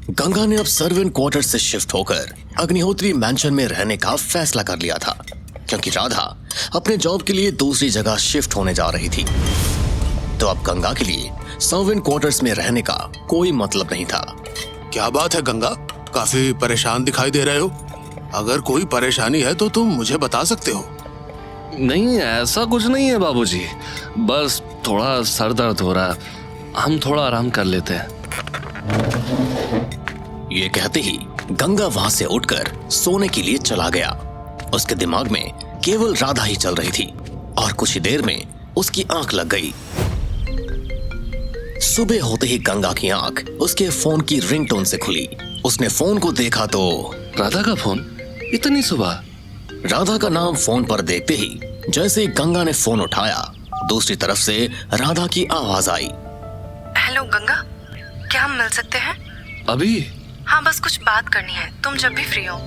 गंगा ने अब servant quarter से शिफ्ट होकर अग्निहोत्री मैंशन में रहने का फैसला कर लिया था, क्योंकि राधा अपने जॉब के लिए दूसरी जगह शिफ्ट होने जा रही थी। तो अब गंगा के लिए सर्वेंट क्वार्टर्स में रहने का कोई मतलब नहीं था। क्या बात है गंगा, काफी परेशान दिखाई दे रहे हो। अगर कोई परेशानी है तो तुम मुझे बता सकते हो। नहीं, ऐसा कुछ नहीं है बाबूजी, बस थोड़ा सर दर्द हो रहा है, हम थोड़ा आराम कर लेते हैं। ये कहते ही गंगा वहां से उठकर सोने के लिए चला गया। उसके दिमाग में केवल राधा ही चल रही थी और कुछ ही देर में उसकी आंख लग गई। सुबह होते ही गंगा की आंख उसके फोन की रिंगटोन से खुली। उसने फोन को देखा तो राधा का फोन, इतनी सुबह? राधा का नाम फोन पर देखते ही जैसे ही गंगा ने फोन उठाया, दूसरी तरफ से राधा की आवाज आई। हेलो गंगा, क्या हम मिल सकते हैं? अभी? हाँ, बस कुछ बात करनी है, तुम जब भी फ्री हो।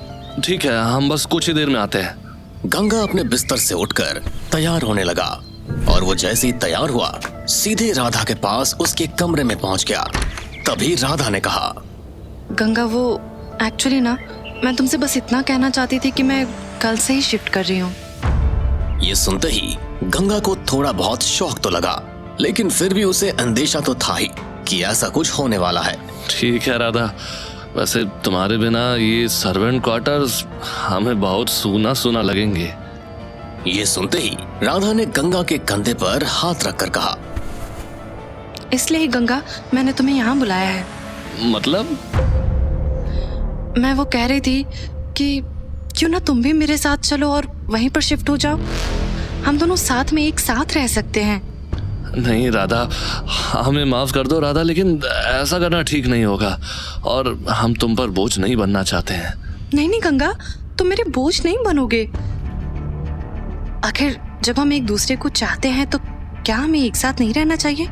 ठीक है, हम बस कुछ ही देर में आते हैं। गंगा अपने बिस्तर से उठकर तैयार होने लगा और वो जैसे ही तैयार हुआ सीधे राधा के पास उसके कमरे में पहुंच गया। तभी राधा ने कहा, गंगा वो एक्चुअली ना, मैं तुमसे बस इतना कहना चाहती थी कि मैं कल से ही शिफ्ट कर रही हूँ। ये सुनते ही गंगा को थोड़ा बहुत शौक तो लगा, लेकिन फिर भी उसे अंदेशा तो था ही कि ऐसा कुछ होने वाला है। ठीक है राधा, वैसे तुम्हारे बिना ये सर्वेंट क्वार्टर्स हमें बहुत सूना सूना लगेंगे। ये सुनते ही राधा ने गंगा के कंधे पर हाथ रखकर कहा, इसलिए ही गंगा मैंने तुम्हें यहाँ बुलाया है। मतलब? मैं वो कह रही थी कि क्यों ना तुम भी मेरे साथ चलो और वहीं पर शिफ्ट हो जाओ। हम दोनों साथ में एक साथ रह सकते हैं। नहीं राधा, हमें माफ कर दो राधा, लेकिन ऐसा करना ठीक नहीं होगा और हम तुम पर बोझ नहीं बनना चाहते हैं। नहीं नहीं गंगा, तुम मेरे बोझ नहीं बनोगे। आखिर जब हम एक दूसरे को चाहते हैं तो क्या हमें एक साथ नहीं रहना चाहिए?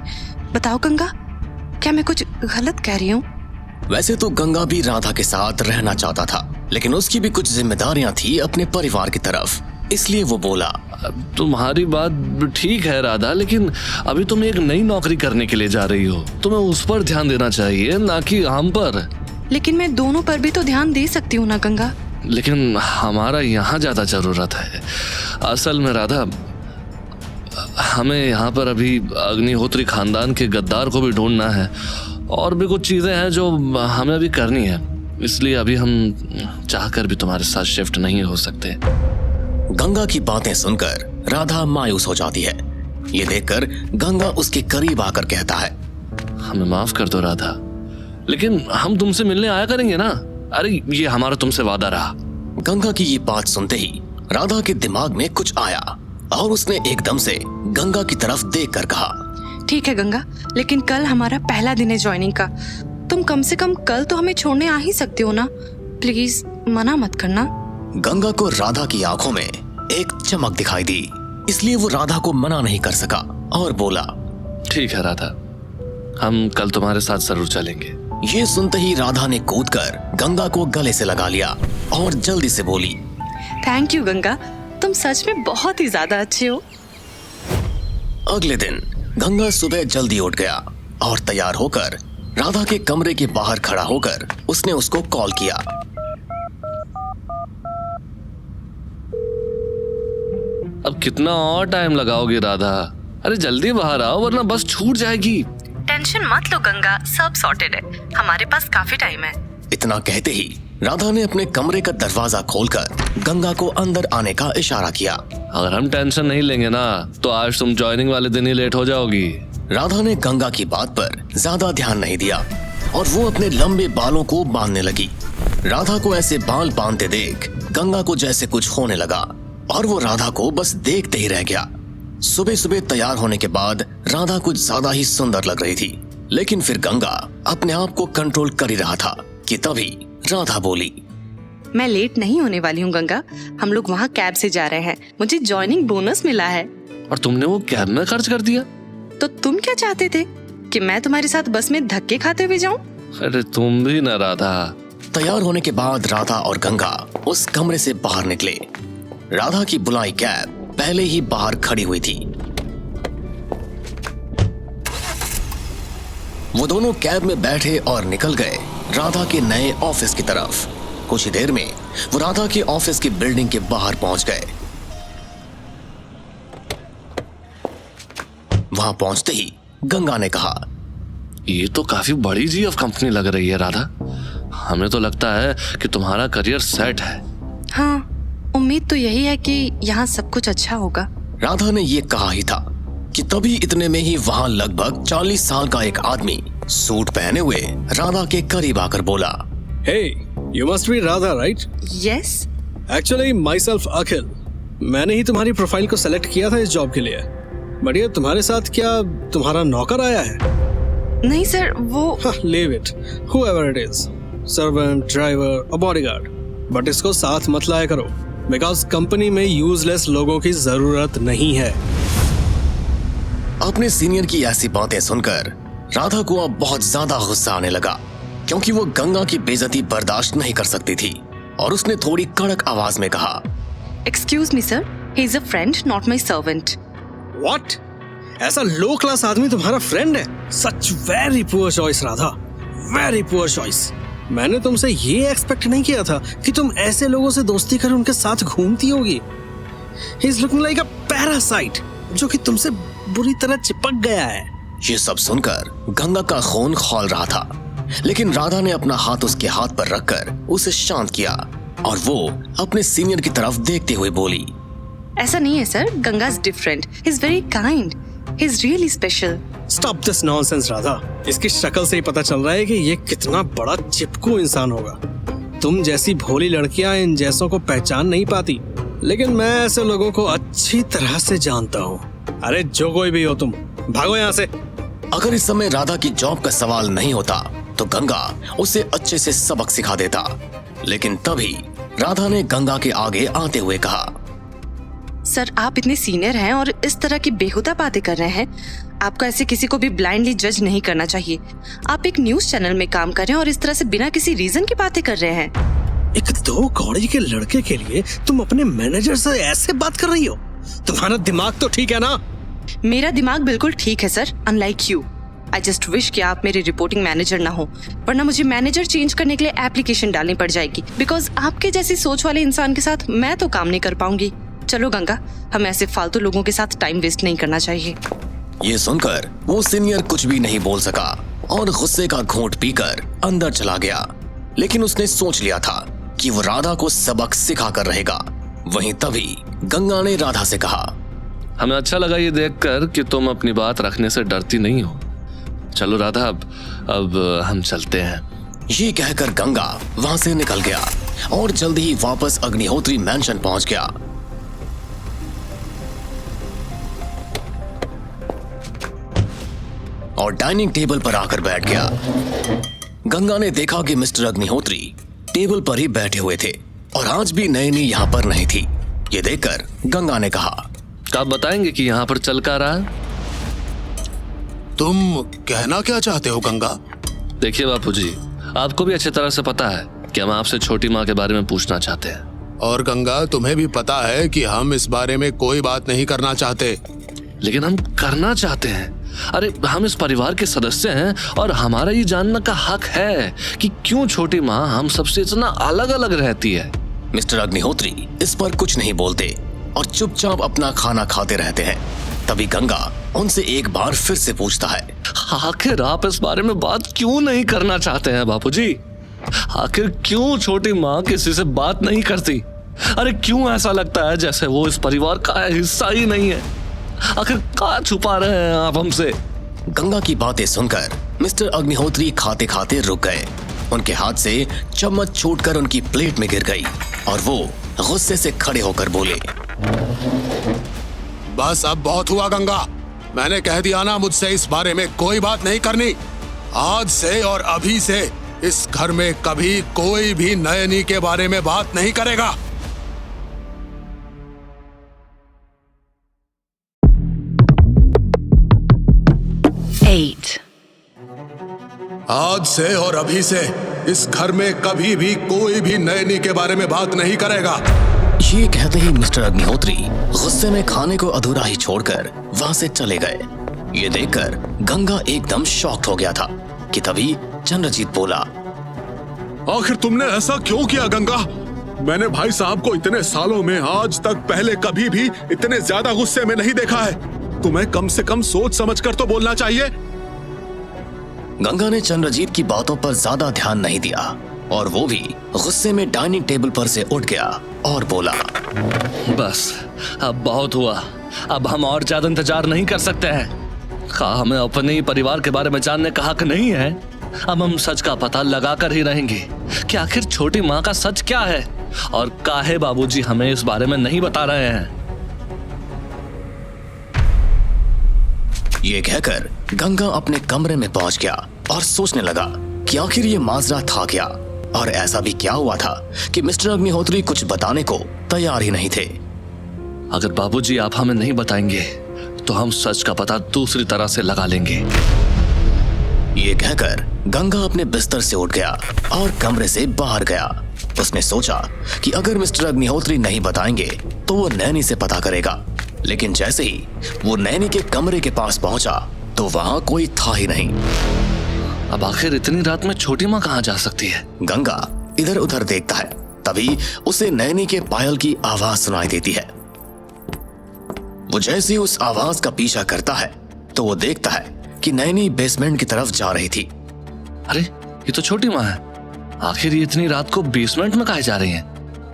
बताओ गंगा, क्या मैं कुछ गलत कह रही हूँ? वैसे तो गंगा भी राधा के साथ रहना चाहता था, लेकिन उसकी भी कुछ जिम्मेदारियां थी अपने परिवार की तरफ, इसलिए वो बोला, तुम्हारी बात ठीक है राधा, लेकिन अभी तुम एक नई नौकरी करने के लिए जा रही हो, तुम्हें उस पर ध्यान देना चाहिए, ना कि हम पर। लेकिन मैं दोनों पर भी तो ध्यान दे सकती हूँ ना गंगा। लेकिन हमारा यहाँ ज्यादा जरूरत है। असल में राधा, हमें यहाँ पर अभी अग्निहोत्री खानदान के गद्दार को भी ढूंढना है और भी कुछ चीजें हैं जो हमें अभी करनी है, इसलिए अभी हम चाहकर भी तुम्हारे साथ शिफ्ट नहीं हो सकते। गंगा की बातें सुनकर राधा मायूस हो जाती है। ये देखकर गंगा उसके करीब आकर कहता है, हमें माफ कर दो राधा, लेकिन हम तुमसे मिलने आया करेंगे ना। अरे ये हमारा तुमसे वादा रहा। गंगा की ये बात सुनते ही राधा के दिमाग में कुछ आया और उसने एकदम से गंगा की तरफ देखकर कहा, ठीक है गंगा, लेकिन कल हमारा पहला दिन है ज्वाइनिंग का। तुम कम से कम कल तो हमें छोड़ने आ ही सकते हो ना, प्लीज मना मत करना। गंगा को राधा की आंखों में एक चमक दिखाई दी, इसलिए वो राधा को मना नहीं कर सका और बोला, ठीक है राधा, हम कल तुम्हारे साथ जरूर चलेंगे। ये सुनते ही राधा ने कूदकर गंगा को गले से लगा लिया और जल्दी से बोली, थैंक यू गंगा, तुम सच में बहुत ही ज्यादा अच्छे हो। अगले दिन गंगा सुबह जल्दी उठ गया और तैयार होकर राधा के कमरे के बाहर खड़ा होकर उसने उसको कॉल किया। अब कितना और टाइम लगाओगे राधा? अरे जल्दी बाहर आओ वरना बस छूट जाएगी। टेंशन मत लो गंगा, सब सॉर्टेड है, हमारे पास काफी टाइम है। इतना कहते ही राधा ने अपने कमरे का दरवाजा खोलकर गंगा को अंदर आने का इशारा किया। अगर हम टेंशन नहीं लेंगे ना तो आज तुम ज्वाइनिंग वाले दिन ही लेट हो जाओगी। राधा ने गंगा की बात पर ज्यादा ध्यान नहीं दिया और वो अपने लंबे बालों को बांधने लगी। राधा को ऐसे बाल बांधते देख गंगा को जैसे कुछ होने लगा और वो राधा को बस देखते ही रह गया। सुबह सुबह तैयार होने के बाद राधा कुछ ज्यादा ही सुंदर लग रही थी, लेकिन फिर गंगा अपने आप को कंट्रोल कर ही रहा था कि तभी राधा बोली, मैं लेट नहीं होने वाली हूँ गंगा, हम लोग वहाँ कैब से जा रहे हैं, मुझे ज्वाइनिंग बोनस मिला है। और तुमने वो कैब में खर्च कर दिया? तो तुम क्या चाहते थे कि मैं तुम्हारे साथ बस में धक्के खाते हुए जाऊं? अरे तुम भी ना राधा। तैयार होने के बाद राधा और गंगा उस कमरे से बाहर निकले। राधा की बुलाई कैब पहले ही बाहर खड़ी हुई थी। वो दोनों कैब में बैठे और निकल गए राधा के नए ऑफिस की तरफ। कुछ ही देर में वो राधा के ऑफिस की बिल्डिंग के बाहर पहुंच गए। वहां पहुंचते ही गंगा ने कहा, ये तो काफी बड़ी जीएफ कंपनी लग रही है राधा। हमें तो लगता है कि तुम्हारा करियर सेट है। हाँ, उम्मीद तो यही है कि यहाँ सब कुछ अच्छा होगा। राधा ने ये कहा ही था कि तभी इतने में ही वहां लगभग 40 साल का एक आदमी सूट पहने हुए राधा के करीब आकर बोला, Hey, you must be Radha, right? Yes. Actually, myself अखिल। मैंने ही तुम्हारी प्रोफाइल को सेलेक्ट किया था इस जॉब के लिए। बट ये तुम्हारे साथ क्या तुम्हारा नौकर आया है? नहीं सर, वो Leave it, whoever it is, servant, driver or bodyguard. But इसको साथ मत लाया करो, बिकॉज कंपनी में यूजलेस लोगों की जरूरत नहीं है। अपने सीनियर की ऐसी बातें सुनकर राधा को अब बहुत ज्यादा गुस्सा आने लगा, क्योंकि वो गंगा की बेइज्जती बर्दाश्त नहीं कर सकती थी और उसने थोड़ी कड़क आवाज में कहा, excuse me sir, he is a friend not my servant. What? ऐसा लो क्लास आदमी तुम्हारा फ्रेंड है? Such very poor choice Radha, very poor choice. मैंने तुमसे ये एक्सपेक्ट नहीं किया था कि तुम ऐसे लोगों से दोस्ती कर उनके साथ घूमती होगी। He is looking like a parasite, जो कि तुमसे बुरी तरह चिपक गया है। ये सब सुनकर गंगा का खून खौल रहा था, लेकिन राधा ने अपना हाथ उसके हाथ पर रखकर उसे शांत किया और वो अपने सीनियर की तरफ देखते हुए बोली, ऐसा नहीं है sir, Ganga is different, he is very kind, he is really special. Stop this nonsense Radha. इसकी शक्ल से ही पता चल रहा है कि ये कितना बड़ा चिपकू इंसान होगा। तुम जैसी भोली लड़कियां इन जैसों को पहचान नहीं पाती, लेकिन मैं ऐसे लोगों को अच्छी तरह से जानता हूँ। अरे जो कोई भी हो तुम, भागो यहाँ से। अगर इस समय राधा की जॉब का सवाल नहीं होता तो गंगा उसे अच्छे से सबक सिखा देता, लेकिन तभी राधा ने गंगा के आगे आते हुए कहा, सर आप इतने सीनियर हैं और इस तरह की बेहुदा बातें कर रहे हैं। आपको ऐसे किसी को भी ब्लाइंडली जज नहीं करना चाहिए। आप एक न्यूज चैनल में काम कर रहे हैं और इस तरह से बिना किसी रीजन की बातें कर रहे हैं। एक 2 कौड़ी के लड़के के लिए तुम अपने मैनेजर से ऐसे बात कर रही हो? तुम्हारा दिमाग तो ठीक है ना? मेरा दिमाग बिल्कुल ठीक है sir, unlike you. I just wish कि आप मेरे रिपोर्टिंग मैनेजर ना हो, वरना मुझे मैनेजर चेंज करने के लिए एप्लीकेशन डालनी पड़ जाएगी, बिकॉज आपके जैसी सोच वाले इंसान के साथ मैं तो काम नहीं कर पाऊंगी। चलो गंगा, हमें ऐसे फालतू लोगों के साथ टाइम वेस्ट नहीं करना चाहिए। ये सुनकर वो सीनियर कुछ भी नहीं बोल सका और गुस्से का घूंट पीकर अंदर चला गया, लेकिन उसने सोच लिया था कि वो राधा को सबक सिखा कर रहेगा। वहीं तभी गंगा ने राधा से कहा, हमें अच्छा लगा ये देखकर कि तुम अपनी बात रखने से डरती नहीं हो। चलो राधा, अब हम चलते हैं। ये कहकर गंगा वहां से निकल गया और जल्दी ही वापस अग्निहोत्री मैंशन पहुंच गया। और डाइनिंग टेबल पर आकर बैठ गया। गंगा ने देखा कि मिस्टर अग्निहोत्री टेबल पर ही बैठे हुए थे और आज भी नयनी यहाँ पर नहीं थी। ये देखकर गंगा ने कहा, आप बताएंगे कि यहाँ पर चल क्या रहा है? तुम कहना क्या चाहते हो गंगा? देखिए बापू जी, आपको भी अच्छी तरह से पता है कि हम आपसे छोटी माँ के बारे में पूछना चाहते हैं। और गंगा, तुम्हें भी पता है कि हम इस बारे में कोई बात नहीं करना चाहते। लेकिन हम करना चाहते हैं। अरे हम इस परिवार के सदस्य हैं और हमारा ये जानना का हक है कि क्यों छोटी माँ हम सबसे इतना अलग अलग रहती है। मिस्टर अग्निहोत्री इस पर कुछ नहीं बोलते और चुपचाप अपना खाना खाते रहते हैं। तभी गंगा उनसे एक बार फिर से पूछता है, आखिर आप इस बारे में बात क्यों नहीं करना चाहते हैं बापूजी? आखिर क्यों छोटी माँ किसी से बात नहीं करती? अरे क्यों ऐसा लगता है जैसे वो इस परिवार का हिस्सा ही नहीं है? आखिर क्या छुपा रहे हैं आप हमसे? गंगा की बातें सुनकर मिस्टर अग्निहोत्री खाते खाते रुक गए। उनके हाथ से चम्मच छूटकर उनकी प्लेट में गिर गई और वो गुस्से से खड़े होकर बोले, बस अब बहुत हुआ गंगा। मैंने कह दिया ना, मुझसे इस बारे में कोई बात नहीं करनी। आज से और अभी से इस घर में कभी कोई भी नयनी के बारे में बात नहीं करेगा। आज से और अभी से इस घर में कभी भी कोई भी नयनी के बारे में बात नहीं करेगा। ये कहते ही मिस्टर अग्निहोत्री गुस्से में खाने को अधूरा ही छोड़कर वहां से चले गए। ये देखकर गंगा एकदम शॉक्ड हो गया था। कि तभी चंद्रजीत बोला। आखिर तुमने ऐसा क्यों किया गंगा? मैंने भाई साहब को इतने सालों में आज तक पहले कभी भी इतने ज्यादा गुस्से में नहीं देखा है। तुम्हें कम से कम सोच समझकर तो बोलना चाहिए। गंगा ने चंद्रजीत की बातों पर ज्यादा ध्यान नहीं दिया और वो भी गुस्से में डाइनिंग टेबल पर से उठ गया और बोला, बस अब बहुत हुआ। अब हम और ज्यादा इंतजार नहीं कर सकते हैं। हमें अपने ही परिवार के बारे में जानने का हक नहीं है। अब हम सच का पता लगा कर ही रहेंगे कि आखिर छोटी माँ का सच क्या है और काहे बाबूजी हमें इस बारे में नहीं बता रहे हैं। ये कहकर गंगा अपने कमरे में पहुंच गया और सोचने लगा कि आखिर ये माजरा था क्या और ऐसा भी क्या हुआ था कि मिस्टर अग्निहोत्री कुछ बताने को तैयार ही नहीं थे। अगर बाबूजी आप हमें नहीं बताएंगे तो हम सच का पता दूसरी तरह से लगा लेंगे। ये कहकर गंगा अपने बिस्तर से उठ गया और कमरे से बाहर गया। उसने सोचा कि अगर मिस्टर अग्निहोत्री नहीं बताएंगे तो वो नैनी से पता करेगा, लेकिन जैसे ही वो नैनी के कमरे के पास पहुंचा तो वहां कोई था ही नहीं। अब आखिर इतनी रात में छोटी माँ कहाँ जा सकती है? गंगा इधर उधर देखता है, तभी उसे नैनी के पायल की आवाज सुनाई देती है। वो जैसे ही उस आवाज का पीछा करता है तो वो देखता है कि नैनी बेसमेंट की तरफ जा रही थी। अरे ये तो छोटी माँ है। आखिर ये इतनी रात को बेसमेंट में काहे जा रही है?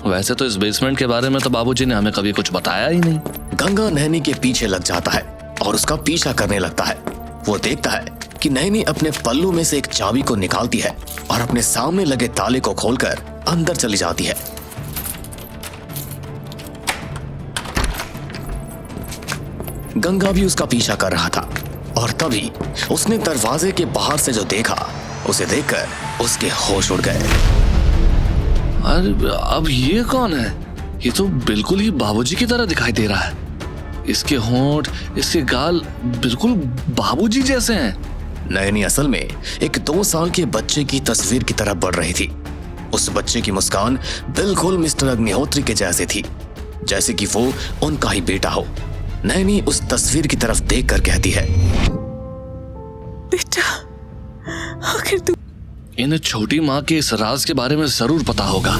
वैसे तो इस बेसमेंट के बारे में तो बाबूजी ने हमें कभी कुछ बताया ही नहीं। गंगा नैनी के पीछे लग जाता है और उसका पीछा करने लगता है। वो देखता है कि नैनी अपने पल्लू में से एक चाबी को निकालती है और अपने सामने लगे ताले को खोलकर अंदर चली जाती है। गंगा भी उसका पीछा कर रहा था और तभी उसने दरवाजे के बाहर से जो देखा, उसे देखकर उसके होश उड़ गए। अरे अब ये कौन है? ये तो बिल्कुल ही बाबूजी की तरह दिखाई दे रहा है। इसके होंठ, इसके गाल बिल्कुल बाबूजी जैसे हैं। नैनी असल में एक 2 साल के बच्चे की तस्वीर की तरफ बढ़ रही थी। उस बच्चे की मुस्कान बिल्कुल मिस्टर अग्निहोत्री के जैसे थी, जैसे कि वो उनका ही बेटा हो। नैनी उस तस्वीर की तरफ देखकर कहती है, बेटा, आखिर तू। इन्हें छोटी माँ के इस राज के बारे में जरूर पता होगा।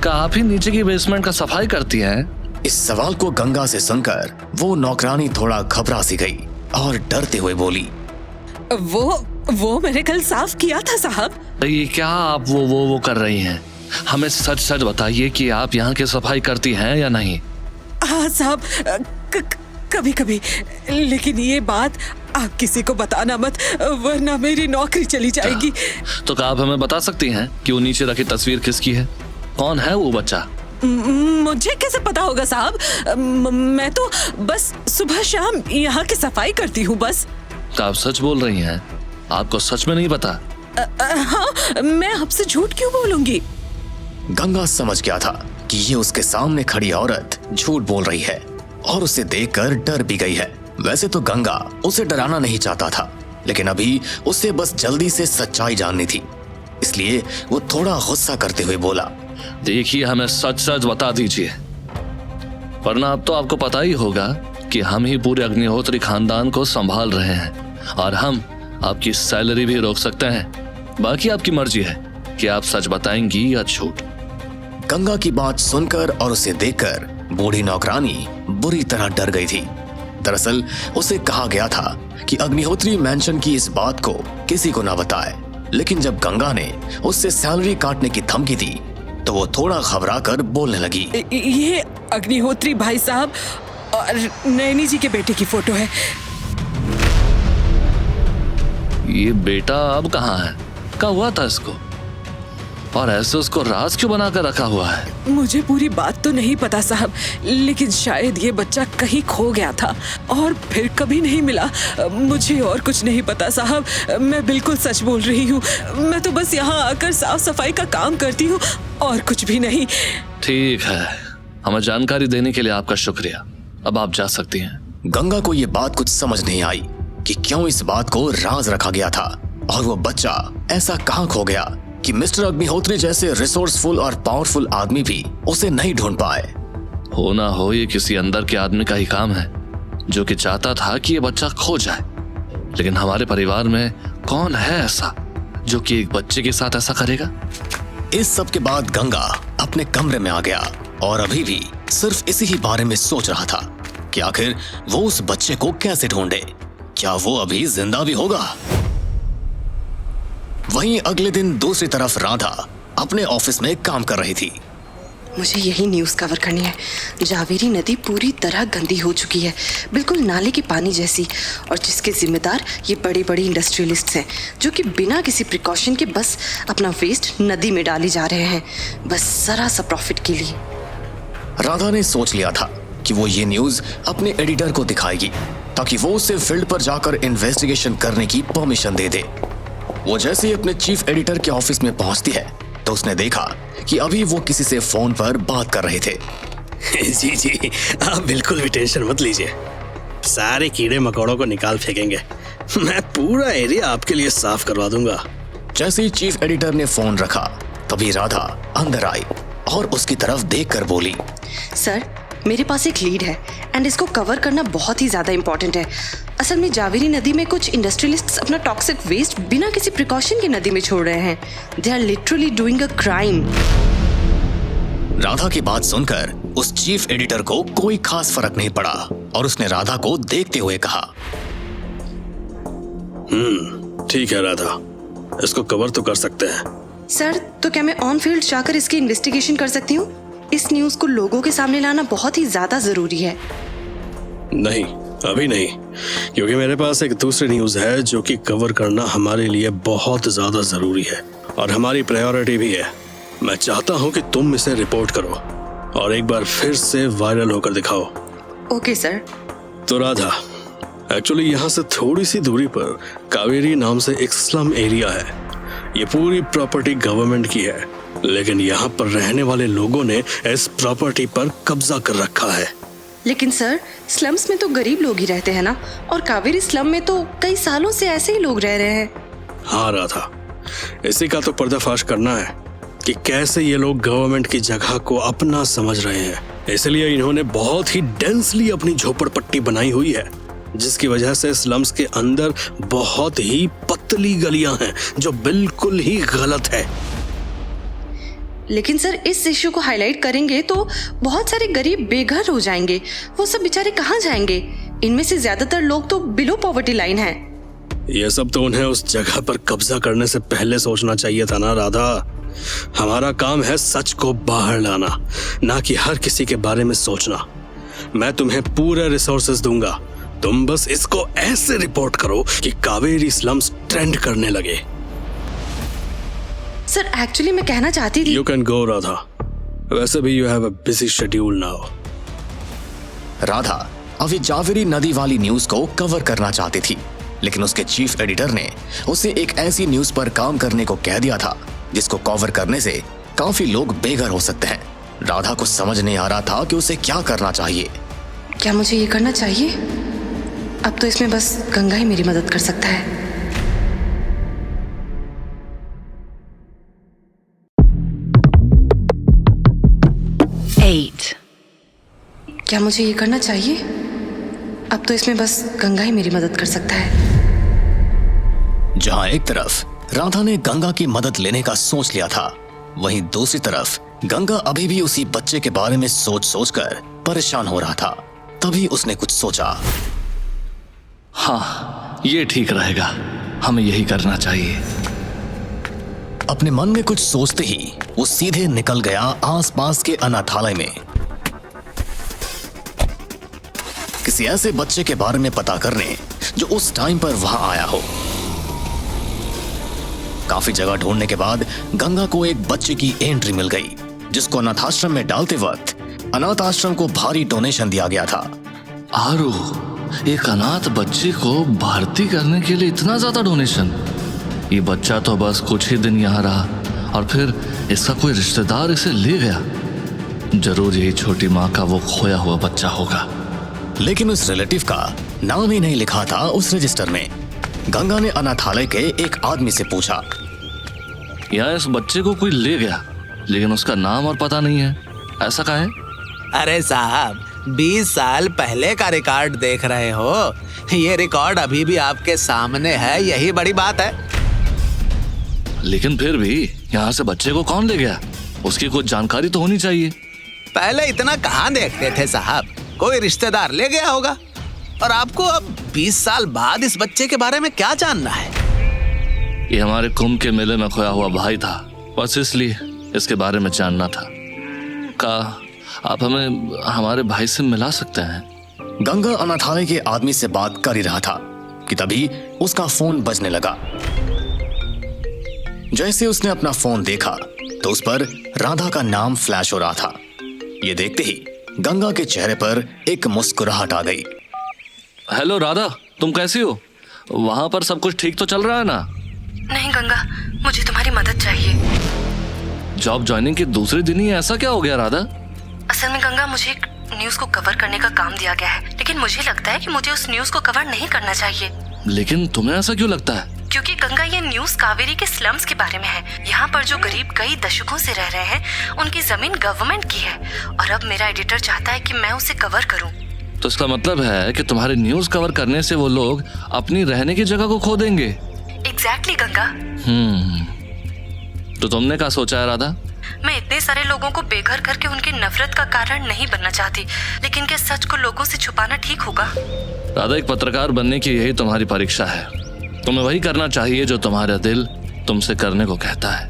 क्या आप ही नीचे की बेसमेंट का सफाई करती हैं? इस सवाल को गंगा से सुनकर वो नौकरानी थोड़ा घबरा सी गई और डरते हुए बोली, वो मैंने कल साफ किया था साहब। ये क्या आप वो कर रही हैं? हमें सच सच बताइए कि आप यहाँ की सफाई करती हैं या नहीं? हाँ साहब, कभी कभी, लेकिन ये बात आप किसी को बताना मत, वरना मेरी नौकरी चली जाएगी। तो क्या आप हमें बता सकती हैं कि वो नीचे रखी तस्वीर किसकी है? कौन है वो बच्चा? मुझे कैसे पता होगा साहब? मैं तो बस सुबह शाम यहाँ की सफाई करती हूँ बस। क्या आप सच बोल रही हैं? आपको सच में नहीं पता? हाँ, मैं आपसे झूठ क्यों बोलूंगी? गंगा समझ गया था कि ये उसके सामने खड़ी औरत झूठ बोल रही है और उसे देखकर डर भी गई है। वैसे तो गंगा उसे डराना नहीं चाहता था, लेकिन अभी उसे बस जल्दी से सच्चाई जाननी थी, इसलिए वो थोड़ा गुस्सा करते हुए बोला, देखिए, हमें सच सच बता दीजिए, वरना अब तो आपको पता ही होगा कि हम ही पूरे अग्निहोत्री खानदान को संभाल रहे हैं और हम आपकी सैलरी भी रोक सकते हैं। बाकी आपकी मर्जी है कि आप सच बताएंगी या झूठ। गंगा की बात सुनकर और उसे देखकर बूढ़ी नौकरानी बुरी तरह डर गई थी। दरअसल उसे कहा गया था कि अग्निहोत्री मैंशन की इस बात को किसी को ना बताए, लेकिन जब गंगा ने उससे सैलरी काटने की धमकी दी तो वो थोड़ा घबराकर बोलने लगी, ये अग्निहोत्री भाई साहब और नैनी जी के बेटे की फोटो है। ये बेटा अब कहाँ है? क्या हुआ था इसको? और ऐसे उसको राज क्यों बना कर रखा हुआ है? मुझे पूरी बात तो नहीं पता साहब, लेकिन शायद ये बच्चा कहीं खो गया था और फिर कभी नहीं मिला। मुझे और कुछ नहीं पता साहब, मैं बिल्कुल सच बोल रही हूँ। मैं तो बस यहाँ आकर साफ सफाई का काम करती हूँ और कुछ भी नहीं। ठीक है, हमें जानकारी देने के लिए आपका शुक्रिया। अब आप जा सकती हैं। गंगा को ये बात कुछ समझ नहीं आई कि क्यों इस बात को राज रखा गया था और वो बच्चा ऐसा कहाँ खो गया कि मिस्टर अग्निहोत्री जैसे रिसोर्सफुल और पावरफुल आदमी भी उसे नहीं ढूंढ पाए। हो ना हो ये किसी अंदर के आदमी का ही काम है जो कि चाहता था कि ये बच्चा खो जाए, लेकिन हमारे परिवार में कौन है ऐसा जो कि एक बच्चे के साथ ऐसा करेगा? इस सब के बाद गंगा अपने कमरे में आ गया और अभी भी सिर्फ इसी ही बारे में सोच रहा था कि आखिर वो उस बच्चे को कैसे ढूंढे। क्या वो अभी जिंदा भी होगा? वहीं अगले दिन दूसरी तरफ राधा अपने ऑफिस में काम कर रही थी। मुझे यही न्यूज़ कवर करनी है। जावेरी नदी पूरी तरह गंदी हो चुकी है, बिल्कुल नाले के पानी जैसी, और जिसके जिम्मेदार ये बड़े बड़े इंडस्ट्रियलिस्ट्स हैं जो कि बिना किसी प्रिकॉशन के बस अपना वेस्ट नदी में डाले जा रहे हैं, बस जरा सा प्रॉफिट के लिए। राधा ने सोच लिया था कि वो ये न्यूज़ अपने एडिटर को दिखाएगी ताकि वो उसे फील्ड पर जाकर इन्वेस्टिगेशन करने की परमिशन दे दे। वो जैसे ही अपने चीफ एडिटर के ऑफिस में पहुंचती है तो उसने देखा कि अभी वो किसी से फोन पर बात कर रहे थे। जी, आप बिल्कुल भी टेंशन मत लीजिए, सारे कीड़े मकोड़ों को निकाल फेंकेंगे। मैं पूरा एरिया आपके लिए साफ करवा दूंगा। जैसे ही चीफ एडिटर ने फोन रखा तभी राधा अंदर आई और उसकी तरफ देखकर बोली, सर, मेरे पास एक लीड है एंड इसको कवर करना बहुत ही ज्यादा इंपॉर्टेंट है। असल में जावेरी नदी में कुछ इंडस्ट्रियलिस्ट्स अपना टॉक्सिक वेस्ट बिना किसी प्रिकॉशन के नदी में छोड़ रहे हैं। They are literally doing a crime. Radha की बात सुनकर उस चीफ एडिटर को कोई खास फर्क नहीं पड़ा और उसने राधा को देखते हुए कहा, ठीक है राधा, इसको कवर तो कर सकते हैं। सर, तो क्या मैं ऑन फील्ड जाकर इसकी इन्वेस्टिगेशन कर सकती हूँ? इस न्यूज़ को लोगों के सामने लाना बहुत ही ज्यादा जरूरी है। नहीं, अभी नहीं, क्योंकि मेरे पास एक दूसरी न्यूज़ है जो कि कवर करना हमारे लिए बहुत ज्यादा जरूरी है और हमारी प्रायोरिटी भी है। मैं चाहता हूँ कि तुम इसे रिपोर्ट करो और एक बार फिर से वायरल होकर दिखाओ। Okay sir. तो राधा, एक्चुअली यहाँ से थोड़ी सी दूरी पर कावेरी नाम से एक स्लम एरिया है। ये पूरी प्रॉपर्टी गवर्नमेंट की है, लेकिन यहाँ पर रहने वाले लोगों ने इस प्रॉपर्टी पर कब्जा कर रखा है। लेकिन सर, स्लम्स में तो गरीब लोग ही रहते हैं ना, और कावेरी स्लम में तो कई सालों से ऐसे ही लोग रह रहे हैं। हाँ राधा, इसी का तो पर्दाफाश करना है कि कैसे ये लोग गवर्नमेंट की जगह को अपना समझ रहे हैं। इसलिए इन्होंने बहुत ही डेंसली अपनी झोपड़पट्टी बनाई हुई है, जिसकी वजह से स्लम्स के अंदर बहुत ही पतली गलियां हैं जो बिल्कुल ही गलत है। लेकिन सर, इस इश्यू को हाईलाइट करेंगे तो बहुत सारे गरीब बेघर हो जाएंगे। वो सब बेचारे कहाँ जाएंगे? इनमें से ज्यादातर लोग तो बिलो पॉवर्टी लाइन हैं। ये सब तो उन्हें उस जगह पर कब्जा करने से पहले सोचना चाहिए था ना राधा। हमारा काम है सच को बाहर लाना, ना कि हर किसी के बारे में सोचना। मैं तुम्हें पूरे रिसोर्सेज दूंगा, तुम बस इसको ऐसे रिपोर्ट करो कि कावेरी स्लम्स ट्रेंड करने लगे। सर, एक्चुअली मैं कहना चाहती थी। यू कैन गो राधा, वैसे भी you have a busy schedule now. Radha अभी जावेरी नदी वाली न्यूज को कवर करना चाहती थी, लेकिन उसके चीफ एडिटर ने उसे एक ऐसी न्यूज पर काम करने को कह दिया था जिसको कवर करने से काफी लोग बेघर हो सकते हैं। राधा को समझ नहीं आ रहा था कि उसे क्या करना चाहिए। क्या मुझे ये करना चाहिए? अब तो इसमें बस गंगा ही मेरी मदद कर सकता है। क्या मुझे ये करना चाहिए? अब तो इसमें बस गंगा ही मेरी मदद कर सकता है। जहां एक तरफ राधा ने गंगा की मदद लेने का सोच लिया था, वहीं दूसरी तरफ गंगा अभी भी उसी बच्चे के बारे में सोच सोचकर परेशान हो रहा था। तभी उसने कुछ सोचा। हाँ, ये ठीक रहेगा, हमें यही करना चाहिए। अपने मन में कुछ सोचते ही वो सीधे निकल गया आसपास के अनाथालय में, किसी ऐसे बच्चे के बारे में पता करने जो उस टाइम पर वहां आया हो। काफी जगह ढूंढने के बाद गंगा को एक बच्चे की एंट्री मिल गई, जिसको अनाथाश्रम में डालते वक्त अनाथ आश्रम को भारी डोनेशन दिया गया था। आरू, एक अनाथ बच्चे को भर्ती करने के लिए इतना ज्यादा डोनेशन? ये बच्चा तो बस कुछ ही दिन यहाँ रहा और फिर इसका कोई रिश्तेदार इसे ले गया। जरूर यही छोटी माँ का वो खोया हुआ बच्चा होगा। लेकिन उस रिलेटिव का नाम ही नहीं लिखा था उस रजिस्टर में। गंगा ने अनाथालय के एक आदमी से पूछा, यहाँ इस बच्चे को कोई ले गया, लेकिन उसका नाम और पता नहीं है, ऐसा काहे? अरे साहब, 20 साल पहले का रिकॉर्ड देख रहे हो। ये रिकॉर्ड अभी भी आपके सामने है, यही बड़ी बात है। लेकिन फिर भी यहाँ से बच्चे को कौन ले गया? उसकी कुछ जानकारी तो होनी चाहिए। पहले इतना कहाँ देखते थे साहब, कोई रिश्तेदार ले गया होगा। और आपको अब 20 साल बाद इस बच्चे के बारे में क्या जानना है? ये हमारे कुंभ के मेले में खोया हुआ भाई था, बस इसलिए इसके बारे में जानना था। का आप हमें हमारे भाई से मिला सकते हैं? गंगा अनाथालय के आदमी से बात कर ही रहा था कि तभी उसका फोन बजने लगा। जैसे उसने अपना फोन देखा तो उस पर राधा का नाम फ्लैश हो रहा था। ये देखते ही गंगा के चेहरे पर एक मुस्कुराहट आ गई। हेलो राधा, तुम कैसी हो? वहां पर सब कुछ ठीक तो चल रहा है ना? नहीं गंगा, मुझे तुम्हारी मदद चाहिए। जॉब ज्वाइनिंग के दूसरे दिन ही ऐसा क्या हो गया राधा? असल में गंगा, मुझे एक न्यूज को कवर करने का काम दिया गया है, लेकिन मुझे लगता है कि मुझे उस न्यूज को कवर नहीं करना चाहिए। लेकिन तुम्हें ऐसा क्यों लगता है? क्योंकि गंगा, ये न्यूज कावेरी के स्लम्स के बारे में है। यहाँ पर जो गरीब कई दशकों से रह रहे हैं, उनकी जमीन गवर्नमेंट की है और अब मेरा एडिटर चाहता है कि मैं उसे कवर करूँ। तो इसका मतलब है कि तुम्हारे न्यूज कवर करने से वो लोग अपनी रहने की जगह को खो देंगे। एग्जैक्टली गंगा। तो तुमने क्या सोचा है राधा? मैं इतने सारे लोगों को बेघर करके उनकी नफरत का कारण नहीं बनना चाहती, लेकिन क्या सच को लोगों से छुपाना ठीक होगा? राधा, एक पत्रकार बनने की यही तुम्हारी परीक्षा है। तुम्हें वही करना चाहिए जो तुम्हारा दिल तुमसे करने को कहता है।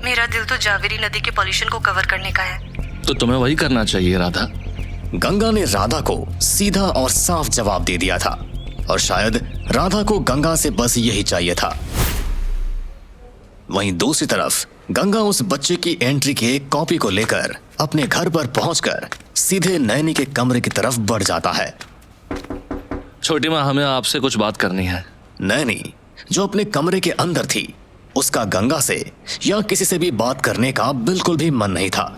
मेरा दिल तो जावेरी नदी के पॉल्यूशन को कवर करने का है। तो तुम्हें वही करना चाहिए राधा। गंगा ने राधा को सीधा और साफ जवाब दे दिया था और शायद राधा को गंगा से बस यही चाहिए था। वहीं दूसरी तरफ गंगा उस बच्चे की एंट्री के कॉपी को लेकर अपने घर पर पहुंचकर सीधे नैनी के कमरे की तरफ बढ़ जाता है। छोटी माँ, हमें आपसे कुछ बात करनी है। नैनी, जो अपने कमरे के अंदर थी, उसका गंगा से या किसी से भी बात करने का बिल्कुल भी मन नहीं था।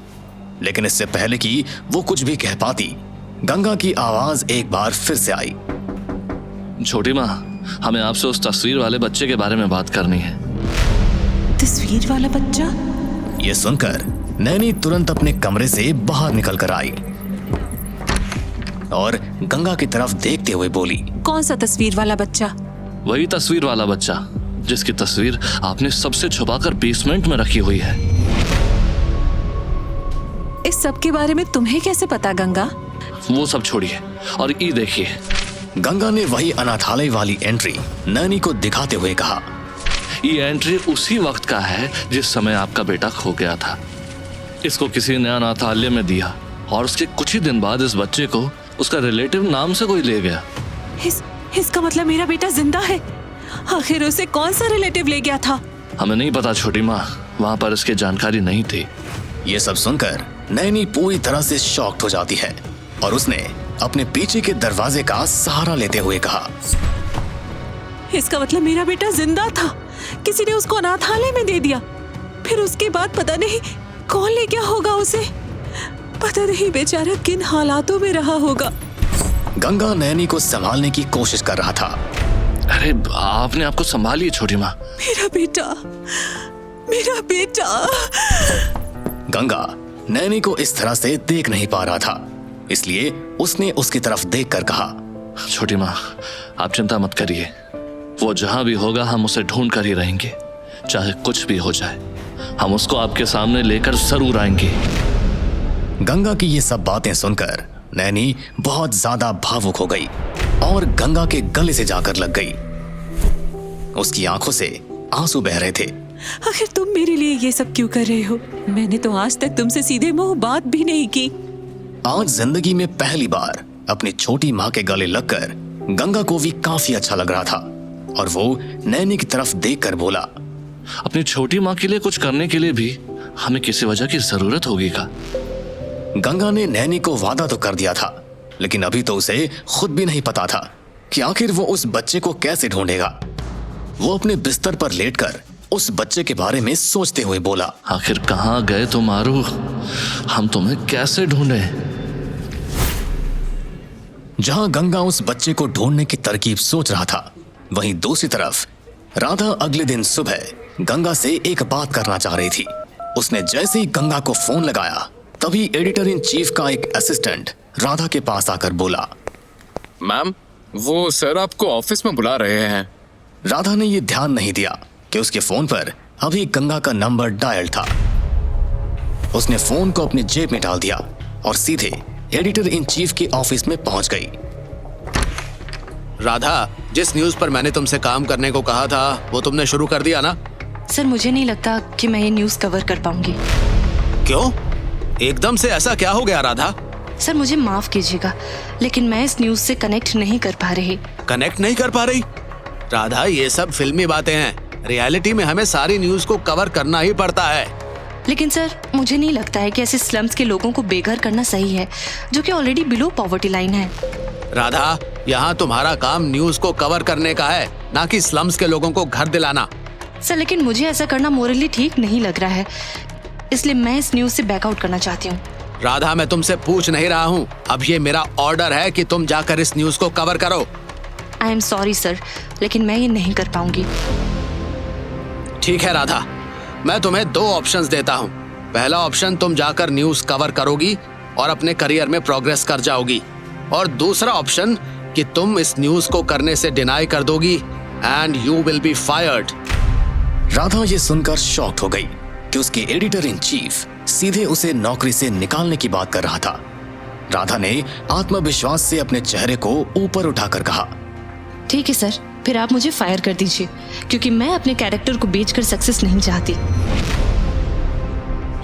लेकिन इससे पहले कि वो कुछ भी कह पाती, गंगा की आवाज एक बार फिर से आई। छोटी माँ, हमें आपसे उस तस्वीर वाले बच्चे के बारे में बात करनी है। तस्वीर वाला बच्चा? ये सुनकर नैनी तुरंत अपने कमरे से बाहर निकल कर आई और गंगा की तरफ देखते हुए बोली, कौन सा तस्वीर वाला बच्चा? वही तस्वीर वाला बच्चा जिसकी तस्वीर आपने सबसे छुपाकर बेसमेंट में रखी हुई है। इस सब के बारे में तुम्हें कैसे पता गंगा? वो सब छोड़िए और ये देखिए। गंगा ने वही अनाथालय वाली एंट्री नैनी को दिखाते हुए कहा, ये एंट्री उसी वक्त का है जिस समय आपका बेटा खो गया था। इसको किसी ने अनाथालय में दिया और उसके कुछ ही दिन बाद इस बच्चे को उसका रिलेटिव नाम से कोई ले गया। इसका मतलब मेरा बेटा जिंदा है? आखिर उसे कौन सा रिलेटिव ले गया था? हमें नहीं पता छोटी माँ, वहाँ पर इसकी जानकारी नहीं थी। ये सब सुनकर नैनी पूरी तरह से शॉक्ड हो जाती है और उसने अपने पीछे के दरवाजे का सहारा लेते हुए कहा, इसका मतलब मेरा बेटा जिंदा था, किसी ने उसको अनाथालय में दे दिया, फिर उसके बाद पता नहीं कौन ले गया होगा उसे। पता नहीं बेचारा किन हालातों में रहा होगा। गंगा नैनी को संभालने की कोशिश कर रहा था। अरे आपने आपको संभालिए छोटी माँ। मेरा बेटा, मेरा बेटा। गंगा नैनी को इस तरह से देख नहीं पा रहा था, इसलिए उसने उसकी तरफ देखकर कहा, छोटी माँ, आप चिंता मत करिए, वो जहां भी होगा हम उसे ढूंढ कर ही रहेंगे, चाहे कुछ भी हो जाए। हम उसको आपके सामने लेकर जरूर आएंगे। गंगा की ये सब बातें सुनकर नैनी बहुत ज्यादा भावुक हो गई और गंगा के गले से जाकर लग गई। उसकी आंखों से आंसू बह रहे थे। आखिर तुम मेरे लिए ये सब क्यों कर रहे हो? मैंने तो आज तक तुमसे सीधे मुंह बात भी नहीं की। आज जिंदगी में पहली बार अपनी छोटी माँ के गले लगकर गंगा को भी काफी अच्छा लग रहा था और वो नैनी की तरफ देखकर बोला, अपनी छोटी माँ के लिए कुछ करने के लिए भी हमें किसी वजह की जरूरत होगी का? गंगा ने नैनी को वादा तो कर दिया था, लेकिन अभी तो उसे खुद भी नहीं पता था कि आखिर वो उस बच्चे को कैसे ढूंढेगा। वो अपने बिस्तर पर लेटकर उस बच्चे के बारे में सोचते हुए बोला, आखिर कहाँ गए तुम आरू? हम तुम्हें कैसे ढूंढे? जहां गंगा उस बच्चे को ढूंढने की तरकीब सोच रहा था, वहीं दूसरी तरफ राधा अगले दिन सुबह गंगा से एक बात करना चाह रही थी। उसने जैसे ही गंगा को फोन लगाया, तभी एडिटर इन चीफ का एक असिस्टेंट राधा के पास आकर बोला। मैम, वो सर आपको ऑफिस में बुला रहे हैं। राधा ने ये ध्यान नहीं दिया कि उसके फोन पर अभी गंगा का नंबर डायल था। उसने फोन को अपनी जेब में डाल दिया और सीधे एडिटर इन चीफ के ऑफिस में पहुंच गई। राधा, जिस न्यूज पर मैंने तुमसे काम करने को कहा था वो तुमने शुरू कर दिया ना? सर मुझे नहीं लगता कि मैं ये न्यूज़ कवर कर पाऊंगी। क्यों? एकदम से ऐसा क्या हो गया राधा? सर मुझे माफ कीजिएगा, लेकिन मैं इस न्यूज़ से कनेक्ट नहीं कर पा रही। कनेक्ट नहीं कर पा रही? राधा, ये सब फिल्मी बातें हैं। रियलिटी में हमें सारी न्यूज को कवर करना ही पड़ता है। लेकिन सर मुझे नहीं लगता है कि ऐसे स्लम्स के लोगों को बेघर करना सही है, जो कि ऑलरेडी बिलो पॉवर्टी लाइन है। राधा, यहाँ तुम्हारा काम न्यूज को कवर करने का है, ना कि स्लम्स के लोगों को घर दिलाना। सर लेकिन मुझे ऐसा करना मोरली ठीक नहीं लग रहा है, इसलिए मैं इस न्यूज़ से बैकआउट करना चाहती हूँ। राधा, मैं तुमसे पूछ नहीं रहा हूँ, अब ये मेरा ऑर्डर है कि तुम जाकर इस न्यूज को कवर करो। आई एम सॉरी सर, लेकिन मैं ये नहीं कर पाऊंगी। ठीक है राधा, मैं तुम्हें 2 ऑप्शंस देता हूँ। पहला ऑप्शन, तुम जाकर न्यूज कवर करोगी और अपने करियर में प्रोग्रेस कर जाओगी, और दूसरा ऑप्शन कि तुम इस न्यूज को करने से डिनाई कर दोगी and you will be fired. Radha ये सुनकर शॉक्ड हो गई कि उसके एडिटर इन चीफ सीधे उसे नौकरी से निकालने की बात कर रहा था। राधा ने आत्मविश्वास से अपने चेहरे को ऊपर उठाकर कहा, ठीक है सर, फिर आप मुझे फायर कर दीजिए, क्योंकि मैं अपने कैरेक्टर को बेचकर सक्सेस नहीं चाहती।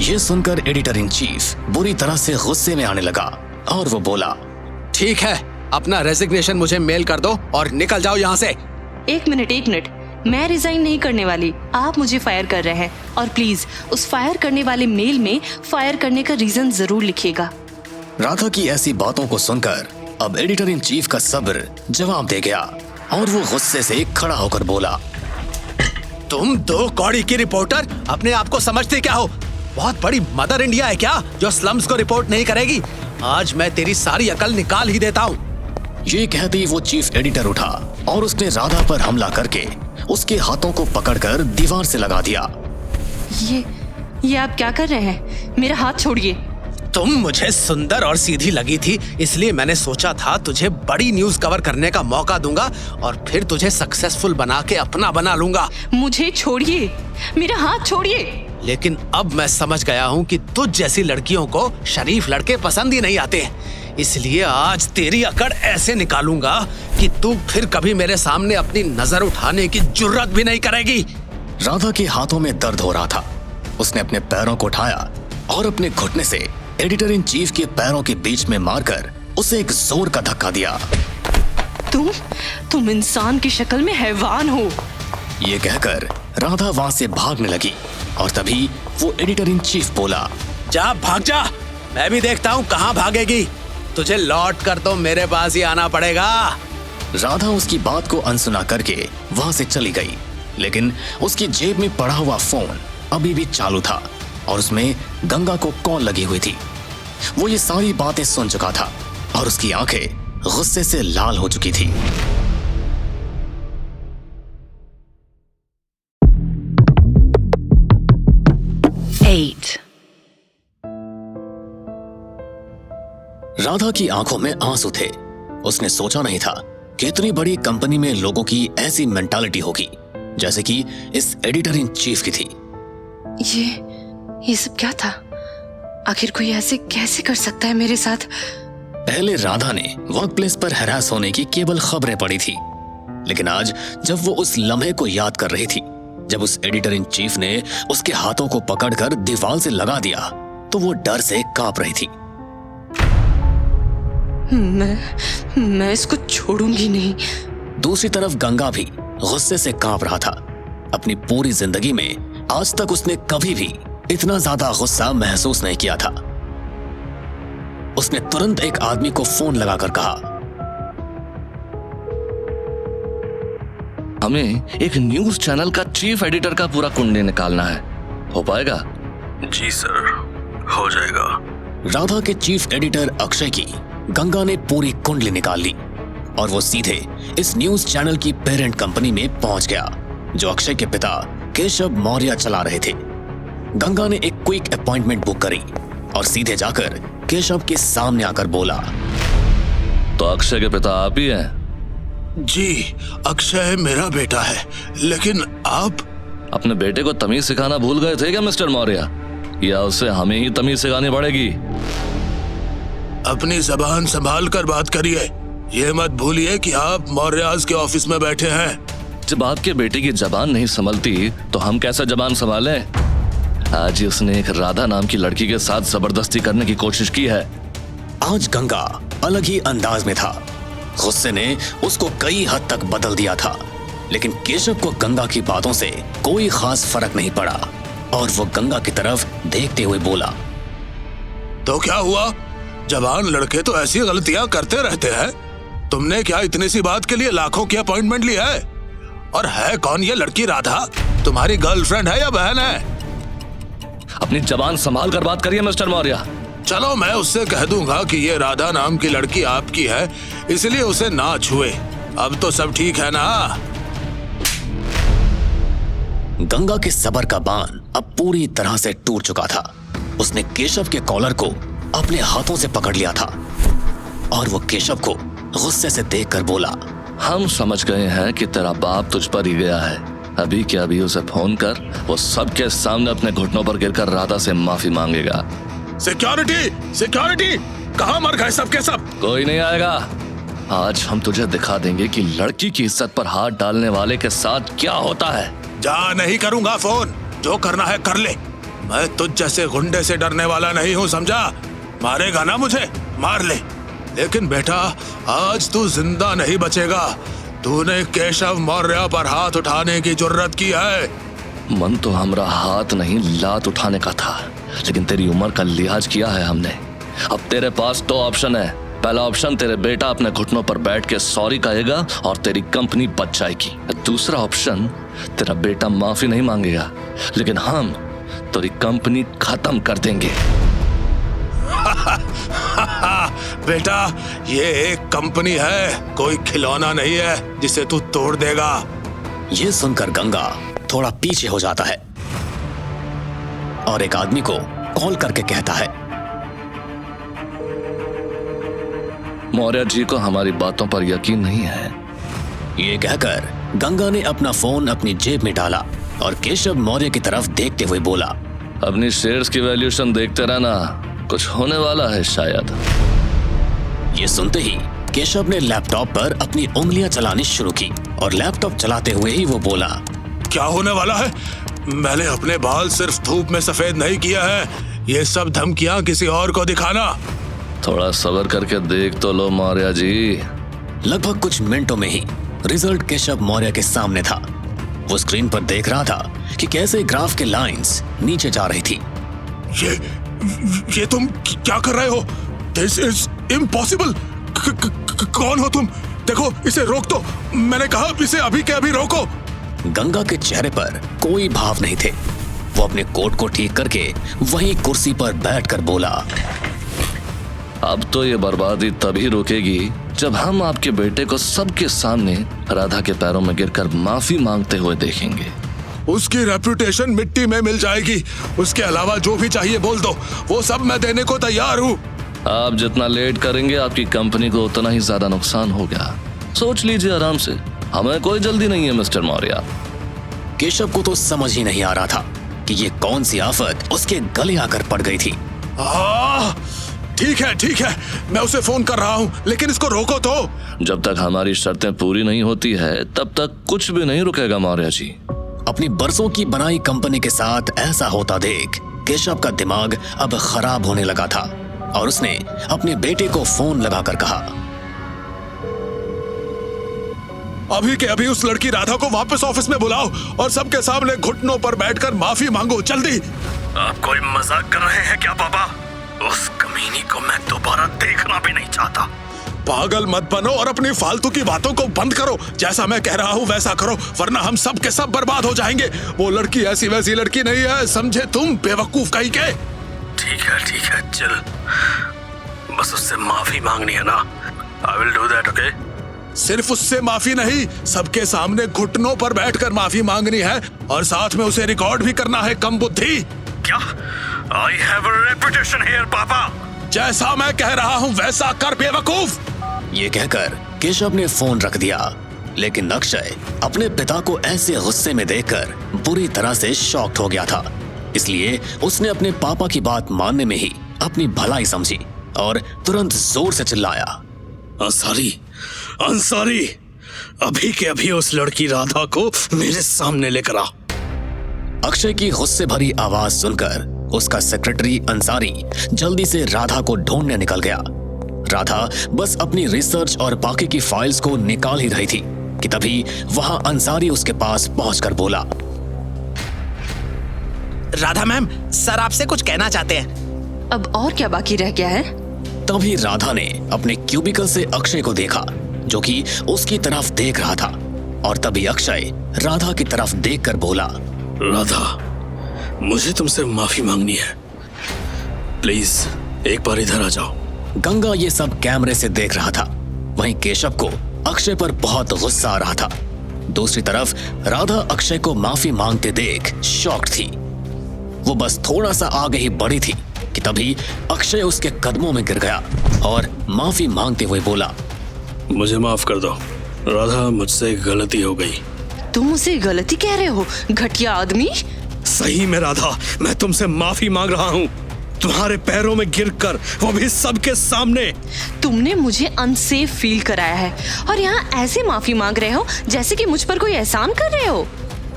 ये सुनकर एडिटर इन चीफ बुरी तरह से गुस्से में आने लगा और वो बोला, ठीक है, अपना रेजिग्नेशन मुझे मेल कर दो और निकल जाओ यहाँ से। एक मिनट, मैं रिजाइन नहीं करने वाली, आप मुझे फायर कर रहे हैं, और प्लीज उस फायर करने वाले मेल में फायर करने का रीजन जरूर लिखिएगा। राधा की ऐसी बातों को सुनकर अब एडिटर इन चीफ का सब्र जवाब दे गया और वो गुस्से से खड़ा होकर बोला, तुम 2 कौड़ी की रिपोर्टर अपने आप को समझते क्या हो? बहुत बड़ी मदर इंडिया है क्या जो स्लम्स को रिपोर्ट नहीं करेगी? आज मैं तेरी सारी अकल निकाल ही देता हूँ। ये कहते ही वो चीफ एडिटर उठा और उसने राधा पर हमला करके उसके हाथों को पकड़कर दीवार से लगा दिया। ये आप क्या कर रहे हैं? मेरा हाथ छोड़िए। तुम मुझे सुंदर और सीधी लगी थी, इसलिए मैंने सोचा था तुझे बड़ी न्यूज कवर करने का मौका दूंगा और फिर तुझे सक्सेसफुल बना के अपना बना लूंगा। मुझे छोड़िए, मेरा हाथ छोड़िए। लेकिन अब मैं समझ गया हूँ कि तुझ जैसी लड़कियों को शरीफ लड़के पसंद ही नहीं आते, इसलिए आज तेरी अकड़ ऐसे निकालूंगा कि तू फिर कभी मेरे सामने अपनी नजर उठाने की जुर्रत भी नहीं करेगी। राधा के हाथों में दर्द हो रहा था। उसने अपने पैरों को उठाया और अपने घुटने से एडिटर इन चीफ के पैरों के बीच में मारकर उसे एक जोर का धक्का दिया। तुम इंसान की शक्ल में हैवान हो। ये कहकर राधा वहां से भागने लगी और तभी वो एडिटर इन चीफ बोला, जा भाग जा, मैं भी देखता हूँ कहाँ भागेगी। तुझे लौट कर तो मेरे पास ही आना पड़ेगा। राधा उसकी बात को अनसुना करके वहां से चली गई, लेकिन उसकी जेब में पड़ा हुआ फोन अभी भी चालू था और उसमें गंगा को कॉल लगी हुई थी। वो ये सारी बातें सुन चुका था और उसकी आंखें गुस्से से लाल हो चुकी थी। राधा की आंखों में आंसू थे। उसने सोचा नहीं था कि इतनी बड़ी कंपनी में लोगों की ऐसी मेंटालिटी होगी जैसे कि इस एडिटर इन चीफ की थी। ये सब क्या था? आखिर कोई ऐसे कैसे कर सकता है मेरे साथ? पहले राधा ने वर्क प्लेस पर हैरास होने की केवल खबरें पढ़ी थी, लेकिन आज जब वो उस लम्हे को याद कर रही थी जब उस एडिटर इन चीफ ने उसके हाथों को पकड़कर दीवार से लगा दिया, तो वो डर से कांप रही थी। मैं इसको छोड़ूंगी नहीं। दूसरी तरफ गंगा भी गुस्से से कांप रहा था। अपनी पूरी जिंदगी में आज तक उसने कभी भी इतना ज्यादा गुस्सा महसूस नहीं किया था। उसने तुरंत एक आदमी को फोन लगाकर कहा, हमें एक न्यूज चैनल का चीफ एडिटर का पूरा कुंडली निकालना है, हो पाएगा? जी सर, हो जाएगा। राधा के चीफ एडिटर अक्षय की गंगा ने पूरी कुंडली निकाल ली और वो सीधे इस न्यूज चैनल की पेरेंट कंपनी में पहुंच गया जो अक्षय के पिता केशव मौर्य चला रहे थे। गंगा ने एक क्विक अपॉइंटमेंट बुक करी और सीधे जाकर केशव के सामने आकर बोला। तो अक्षय के पिता आप ही हैं? जी, अक्षय मेरा बेटा है, लेकिन आप? अपने बेटे को तमीज सिखाना भूल गए थे क्या मिस्टर मौर्य? या उसे हमें ही तमीज सिखानी पड़ेगी? अपनी जबान संभाल कर बात करिए। ये मत भूलिए कि आप मौर्याज के ऑफिस में बैठे हैं। जब आपके बेटे की जबान नहीं संभलती तो हम कैसे जबान संभालें? आज ही उसने एक राधा नाम की लड़की के साथ जबरदस्ती करने की कोशिश की है। आज गंगा अलग ही अंदाज में था। गुस्से ने उसको कई हद तक बदल दिया था, लेकिन केशव को गंगा की बातों से कोई खास फर्क नहीं पड़ा और वो गंगा की तरफ देखते हुए बोला। तो क्या हुआ? जवान लड़के तो ऐसी गलतियां करते रहते हैं। तुमने क्या इतनी सी बात के लिए लाखों की अपॉइंटमेंट ली है? और है कौन ये लड़की राधा? तुम्हारी गर्लफ्रेंड है या बहन है? अपनी जबान संभाल कर बात करिए मिस्टर मौर्य। चलो, मैं उससे कह दूंगा कि ये राधा नाम की लड़की आपकी है, इसलिए उसे ना छुए। अब तो सब ठीक है ना? गंगा के सबर का बांध अब पूरी तरह से टूट चुका था। उसने केशव के कॉलर को अपने हाथों से पकड़ लिया था और वो केशव को गुस्से से देखकर बोला। हम समझ गए हैं कि तेरा बाप तुझ पर ही गया है। अभी के अभी उसे फोन कर, वो सबके सामने अपने घुटनों पर गिरकर राधा से माफी मांगेगा। सिक्योरिटी, सिक्योरिटी, कहाँ मर गए सब के सब? कोई नहीं आएगा। आज हम तुझे दिखा देंगे कि लड़की की इज्जत पर हाथ डालने वाले के साथ क्या होता है। जा नहीं करूंगा फोन, जो करना है कर ले। मैं तुझ जैसे गुंडे से डरने वाला नहीं हूँ, समझा? मारेगा ना मुझे, मार ले, लेकिन बेटा आज तू जिंदा नहीं बचेगा। तूने केशव मौर्य पर हाथ उठाने की जुर्रत की है। मन तो हमारा हाथ नहीं लात उठाने का था, लेकिन तेरी उम्र का लिहाज किया है हमने। अब तेरे पास दो ऑप्शन है। पहला ऑप्शन, तेरे बेटा अपने घुटनों पर बैठ के सॉरी कहेगा और तेरी कंपनी बच जाएगी। दूसरा ऑप्शन, तेरा बेटा माफी नहीं मांगेगा, लेकिन हम तेरी कंपनी खत्म कर देंगे। बेटा, ये एक कंपनी है, कोई खिलौना नहीं है जिसे तू तोड़ देगा। ये सुनकर गंगा थोड़ा पीछे हो जाता है और एक आदमी को कॉल करके कहता है। मौर्य जी को हमारी बातों पर यकीन नहीं है। ये कहकर गंगा ने अपना फोन अपनी जेब में डाला और केशव मौर्य की तरफ देखते हुए बोला। अपनी शेयर्स की वैल्यूएशन देखते रहना, कुछ होने वाला है शायद। ये सुनते ही केशव ने लैपटॉप पर अपनी उंगलियां चलानी शुरू की और लैपटॉप चलाते हुए ही वो बोला। क्या होने वाला है? मैंने अपने बाल सिर्फ धूप में सफेद नहीं किया है। ये सब धमकियां किसी और को दिखाना। थोड़ा सब्र करके देख तो लो मौर्य जी। लगभग कुछ मिनटों में ही रिजल्ट केशव मौर्य के सामने था। वो स्क्रीन पर देख रहा था कि कैसे ग्राफ के लाइंस नीचे जा रही थी। ये तुम क्या कर रहे हो? This is impossible. कौन हो तुम? देखो, इसे रोक दो। मैंने कहा इसे अभी के अभी रोको। गंगा के चेहरे पर कोई भाव नहीं थे। वो अपने कोट को ठीक करके वहीं कुर्सी पर बैठकर बोला। अब तो ये बर्बादी तभी रुकेगी जब हम आपके बेटे को सबके सामने राधा के पैरों में गिरकर माफी मांगते हुए देखेंगे। उसकी रेपुटेशन मिट्टी में मिल जाएगी। उसके अलावा जो भी चाहिए बोल दो, वो सब मैं देने को तैयार हूँ। आप जितना लेट करेंगे आपकी कंपनी को उतना ही ज्यादा नुकसान होगा। सोच लीजिए आराम से, हमें कोई जल्दी नहीं है मिस्टर मौर्य। केशव को तो समझ ही नहीं आ रहा था कि ये कौन सी आफत उसके गले आकर पड़ गई थी। ठीक है, मैं उसे फोन कर रहा हूँ, लेकिन इसको रोको तो। जब तक हमारी शर्तें पूरी नहीं होती है तब तक कुछ भी नहीं रुकेगा मौर्य जी। अपनी बरसों की बनाई कंपनी के साथ ऐसा होता देख केशव का दिमाग अब खराब होने लगा था और उसने अपने बेटे को फोन लगाकर कहा। अभी के अभी उस लड़की राधा को वापस ऑफिस में बुलाओ और सबके सामने घुटनों पर बैठकर माफी मांगो, जल्दी। आप कोई मजाक कर रहे हैं क्या पापा? उस कमीनी को मैं दोबारा देखना भी नहीं चाहता। पागल मत बनो और अपनी फालतू की बातों को बंद करो। जैसा मैं कह रहा हूँ वैसा करो, वरना हम सब के सब बर्बाद हो जाएंगे। वो लड़की ऐसी वैसी लड़की नहीं है, समझे तुम बेवकूफ कहीं के। ठीक है, चल। बस उससे माफी मांगनी है ना? I will do that, okay? सिर्फ उससे माफी नहीं, सबके सामने घुटनों पर बैठकर माफी मांगनी है और साथ में उसे रिकॉर्ड भी करना है, कम बुद्धि। क्या? I have a reputation here पापा। जैसा मैं कह रहा हूँ वैसा कर बेवकूफ। ये कहकर केशव ने फोन रख दिया, लेकिन अक्षय अपने पिता को ऐसे गुस्से में देखकर बुरी तरह से शॉक्ड हो गया था। इसलिए उसने अपने पापा की बात मानने में ही अपनी भलाई समझी और तुरंत जोर से चिल्लाया, अंसारी, अंसारी, अभी के अभी उस लड़की राधा को मेरे सामने लेकर आ। अक्षय की गुस्से भरी आवाज सुनकर उसका सेक्रेटरी अंसारी जल्दी से राधा को ढूंढने निकल गया। राधा बस अपनी रिसर्च और बाकी की फाइल्स को निकाल ही रही थी कि तभी वहां अंसारी उसके पास पहुंचकर बोला, राधा मैम, सर आपसे कुछ कहना चाहते हैं। अब और क्या बाकी रह गया है? तभी राधा ने अपने क्यूबिकल से अक्षय को देखा, जो कि उसकी तरफ देख रहा था। और तभी अक्षय राधा की तरफ देखकर बोला, राधा, मुझे तुमसे माफी मांगनी है, प्लीज एक बार इधर आ जाओ। गंगा ये सब कैमरे से देख रहा था। वहीं केशव को अक्षय पर बहुत गुस्सा आ रहा था। दूसरी तरफ राधा अक्षय को माफी मांगते देख शॉक्ड थी। वो बस थोड़ा सा आगे ही बढ़ी थी कि तभी अक्षय उसके कदमों में गिर गया और माफी मांगते हुए बोला, मुझे माफ कर दो राधा, मुझसे गलती हो गई। तुम उसे गलती कह रहे हो, घटिया आदमी? सही में राधा, मैं तुमसे माफी मांग रहा हूँ, तुम्हारे पैरों में गिरकर, वो भी सबके सामने। तुमने मुझे अनसेफ फील कराया है और यहाँ ऐसे माफी मांग रहे हो जैसे कि मुझ पर कोई एहसान कर रहे हो।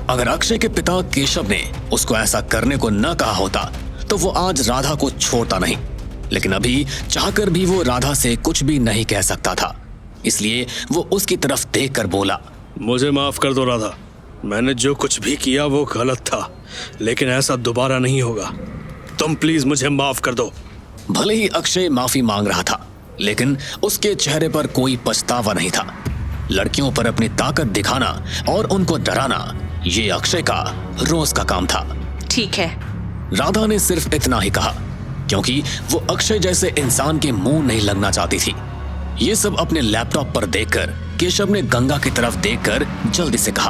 अगर अक्षय के पिता केशव ने उसको ऐसा करने को न कहा होता तो वो आज राधा को छोड़ता नहीं, लेकिन अभी चाहकर भी वो राधा से कुछ भी नहीं कह सकता था। इसलिए वो उसकी तरफ देखकर बोला, मुझे माफ कर दो राधा, मैंने जो कुछ भी किया वो गलत था, लेकिन ऐसा दोबारा नहीं होगा। तुम प्लीज मुझे माफ कर दो। भले ही अक्षय माफी मांग रहा था, लेकिन उसके चेहरे पर कोई पछतावा नहीं था। लड़कियों पर अपनी ताकत दिखाना और उनको डराना ये अक्षय का रोज का काम था। ठीक है। राधा ने सिर्फ इतना ही कहा, क्योंकि वो अक्षय जैसे इंसान के मुंह नहीं लगना चाहती थी। ये सब अपने लैपटॉप पर देखकर केशव ने गंगा की तरफ देखकर जल्दी से कहा,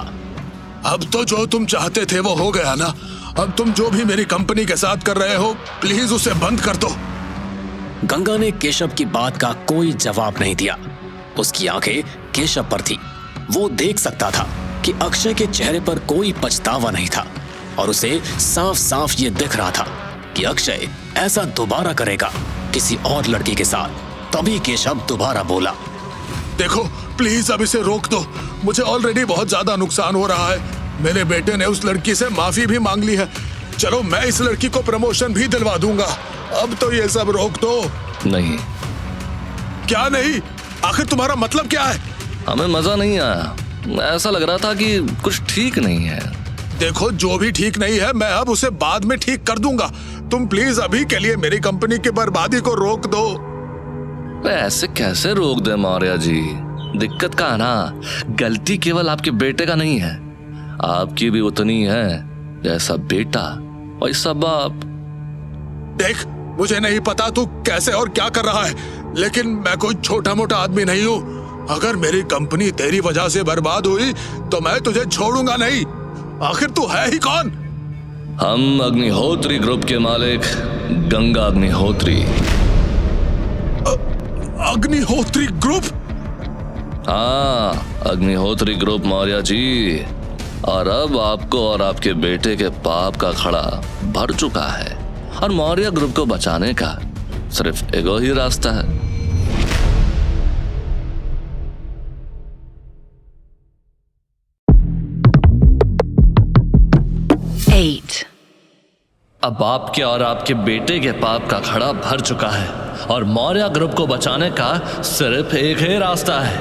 अब तो जो तुम चाहते थे वो हो गया ना। अब तुम जो भी मेरी कंपनी के साथ कर रहे हो, प्लीज उसे बंद कर दो। गंगा ने केशव की बात का कोई जवाब नहीं दिया। उसकी आंखें केशव पर थी। वो देख सकता था कि अक्षय के चेहरे पर कोई पछतावा नहीं था और उसे साफ साफ ये दिख रहा था कि अक्षय ऐसा दोबारा करेगा किसी और लड़की के साथ। तभी केशव दोबारा बोला, देखो प्लीज अब इसे रोक दो, मुझे ऑलरेडी बहुत ज्यादा नुकसान हो रहा है। मेरे बेटे ने उस लड़की से माफी भी मांग ली है। चलो मैं इस लड़की को प्रमोशन भी दिलवा दूंगा। अब तो ये सब रोक दो। नहीं। क्या नहीं? आखिर तुम्हारा मतलब क्या है? हमें मजा नहीं आया, ऐसा लग रहा था कि कुछ ठीक नहीं है। देखो जो भी ठीक नहीं है मैं अब उसे बाद में ठीक कर दूंगा। तुम प्लीज अभी के लिए मेरी कंपनी की बर्बादी को रोक दो। ऐसे कैसे रोक दे मौर्य जी? दिक्कत का है ना, गलती केवल आपके बेटे का नहीं है, आपकी भी उतनी है। जैसा बेटा वैसा बाप। देख मुझे नहीं पता तू कैसे और क्या कर रहा है, लेकिन मैं कोई छोटा मोटा आदमी नहीं हूँ। अगर मेरी कंपनी तेरी वजह से बर्बाद हुई तो मैं तुझे छोड़ूंगा नहीं। आखिर तू है ही कौन? हम अग्निहोत्री ग्रुप के मालिक गंगा अग्निहोत्री। अग्निहोत्री ग्रुप? हाँ, अग्निहोत्री ग्रुप मौर्य जी। और अब आपको और आपके बेटे के पाप का खड़ा भर चुका है और मौर्य ग्रुप को बचाने का सिर्फ एगो ही रास्ता है। अब आपके और आपके बेटे के पाप का खड़ा भर चुका है और मौर्य ग्रुप को बचाने का सिर्फ एक ही रास्ता है।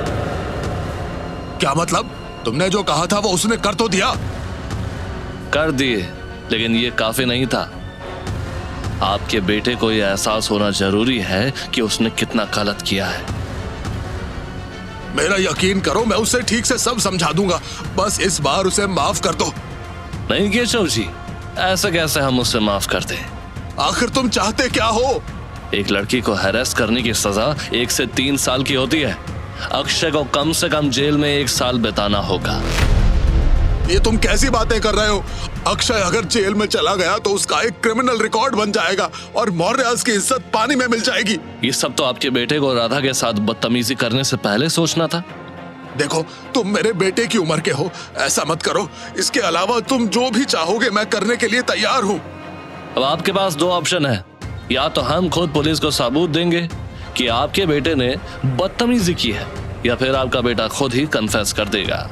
क्या मतलब? तुमने जो कहा था वो उसने कर तो दिया। कर दिए, लेकिन ये काफी नहीं था। आपके बेटे को यह एहसास होना जरूरी है कि उसने कितना गलत किया है। मेरा यकीन करो मैं उसे ठीक से सब समझा दूंगा, बस इस बार उसे माफ कर दो। नहीं केशव जी, ऐसे कैसे हम उसे माफ कर दें? आखिर तुम चाहते क्या हो? एक लड़की को हैरेस करने की सजा 1 से 3 साल की होती है। अक्षय को कम से कम जेल में 1 साल बिताना होगा। ये तुम कैसी बातें कर रहे हो? अक्षय अगर जेल में चला गया तो उसका एक क्रिमिनल रिकॉर्ड बन जाएगा और मौर्यास की इज्जत पानी में मिल जाएगी। ये सब तो आपके बेटे को राधा के साथ बदतमीजी करने से पहले सोचना था। देखो, तुम मेरे बेटे की उम्र के हो, ऐसा मत करो। इसके अलावा तुम जो भी चाहोगे मैं करने के लिए तैयार हूँ। अब आपके पास दो ऑप्शन है, या तो हम खुद पुलिस को सबूत देंगे कि आपके बेटे ने बदतमीजी की है, या फिर आपका बेटा खुद ही कन्फेस कर देगा।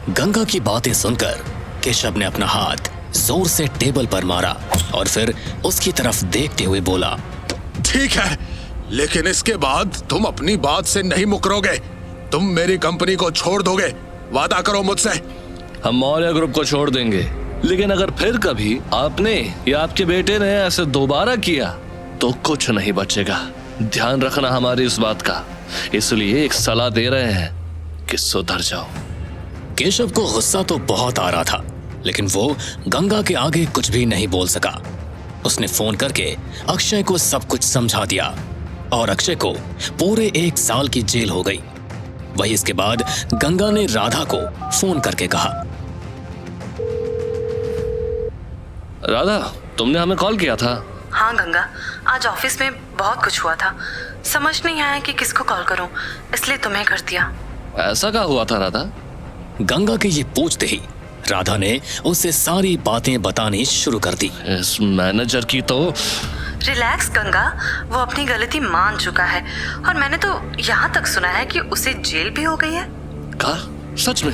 गंगा की बातें सुनकर केशव ने अपना हाथ जोर से टेबल पर मारा और फिर उसकी तरफ देखते हुए बोला, ठीक है, लेकिन इसके बाद तुम अपनी बात से नहीं मुकरोगे। तुम मेरी कंपनी को छोड़ दोगे, वादा करो मुझसे। हम मौर्य ग्रुप को छोड़ देंगे, लेकिन अगर फिर कभी आपने या आपके बेटे ने ऐसे दोबारा किया तो कुछ नहीं बचेगा। ध्यान रखना हमारी इस बात का, इसलिए एक सलाह दे रहे हैं कि सुधर जाओ। केशव को गुस्सा तो बहुत आ रहा था, लेकिन वो गंगा के आगे कुछ भी नहीं बोल सका। उसने फोन करके अक्षय को सब कुछ समझा दिया और अक्षय को पूरे 1 साल की जेल हो गई। वही इसके बाद गंगा ने राधा को फोन करके कहा, राधा, तुमने हमें कॉल किया था? हाँ गंगा, आज ऑफिस में बहुत कुछ हुआ था, समझ नहीं आया कि किसको कॉल करूं, इसलिए तुम्हें कर दिया। ऐसा क्या हुआ था राधा? गंगा के ये पूछते ही राधा ने उसे सारी बातें बतानी शुरू कर दी। इस मैनेजर की तो रिलैक्स गंगा, वो अपनी गलती मान चुका है और मैंने तो यहाँ तक सुना है कि उसे जेल भी हो गई है। कहा? सच में?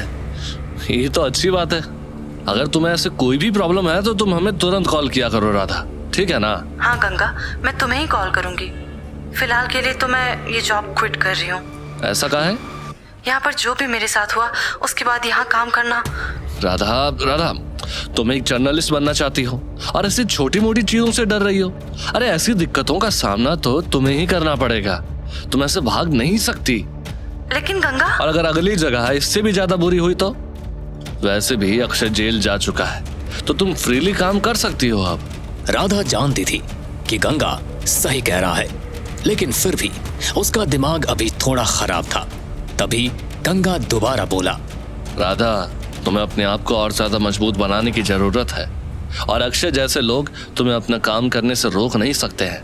ये तो अच्छी बात है। अगर तुम्हें ऐसे कोई भी प्रॉब्लम है तो तुम हमें तुरंत कॉल किया करो राधा, ठीक है ना? हाँ गंगा, मैं तुम्हें ही कॉल करूंगी। फिलहाल के लिए तो मैं ये जॉब क्विट कर रही हूँ। ऐसा कहा है? यहाँ पर जो भी मेरे साथ हुआ उसके बाद यहाँ काम करना। राधा, तुम एक जर्नलिस्ट बनना चाहती हो और ऐसी छोटी मोटी चीजों से डर रही हो। अरे ऐसी दिक्कतों का सामना तो तुम्हें ही करना पड़ेगा, तुम ऐसे भाग नहीं सकती। लेकिन गंगा, और अगर अगली जगह इससे भी ज्यादा बुरी हुई तो? वैसे भी अक्षय जेल जा चुका है, तो तुम फ्रीली काम कर सकती हो अब। राधा जानती थी कि गंगा सही कह रहा है, लेकिन फिर भी उसका दिमाग अभी थोड़ा खराब था। तभी गंगा दोबारा बोला, राधा, तुम्हें अपने आप को और ज्यादा मजबूत बनाने की जरूरत है और अक्षय जैसे लोग तुम्हें अपना काम करने से रोक नहीं सकते हैं।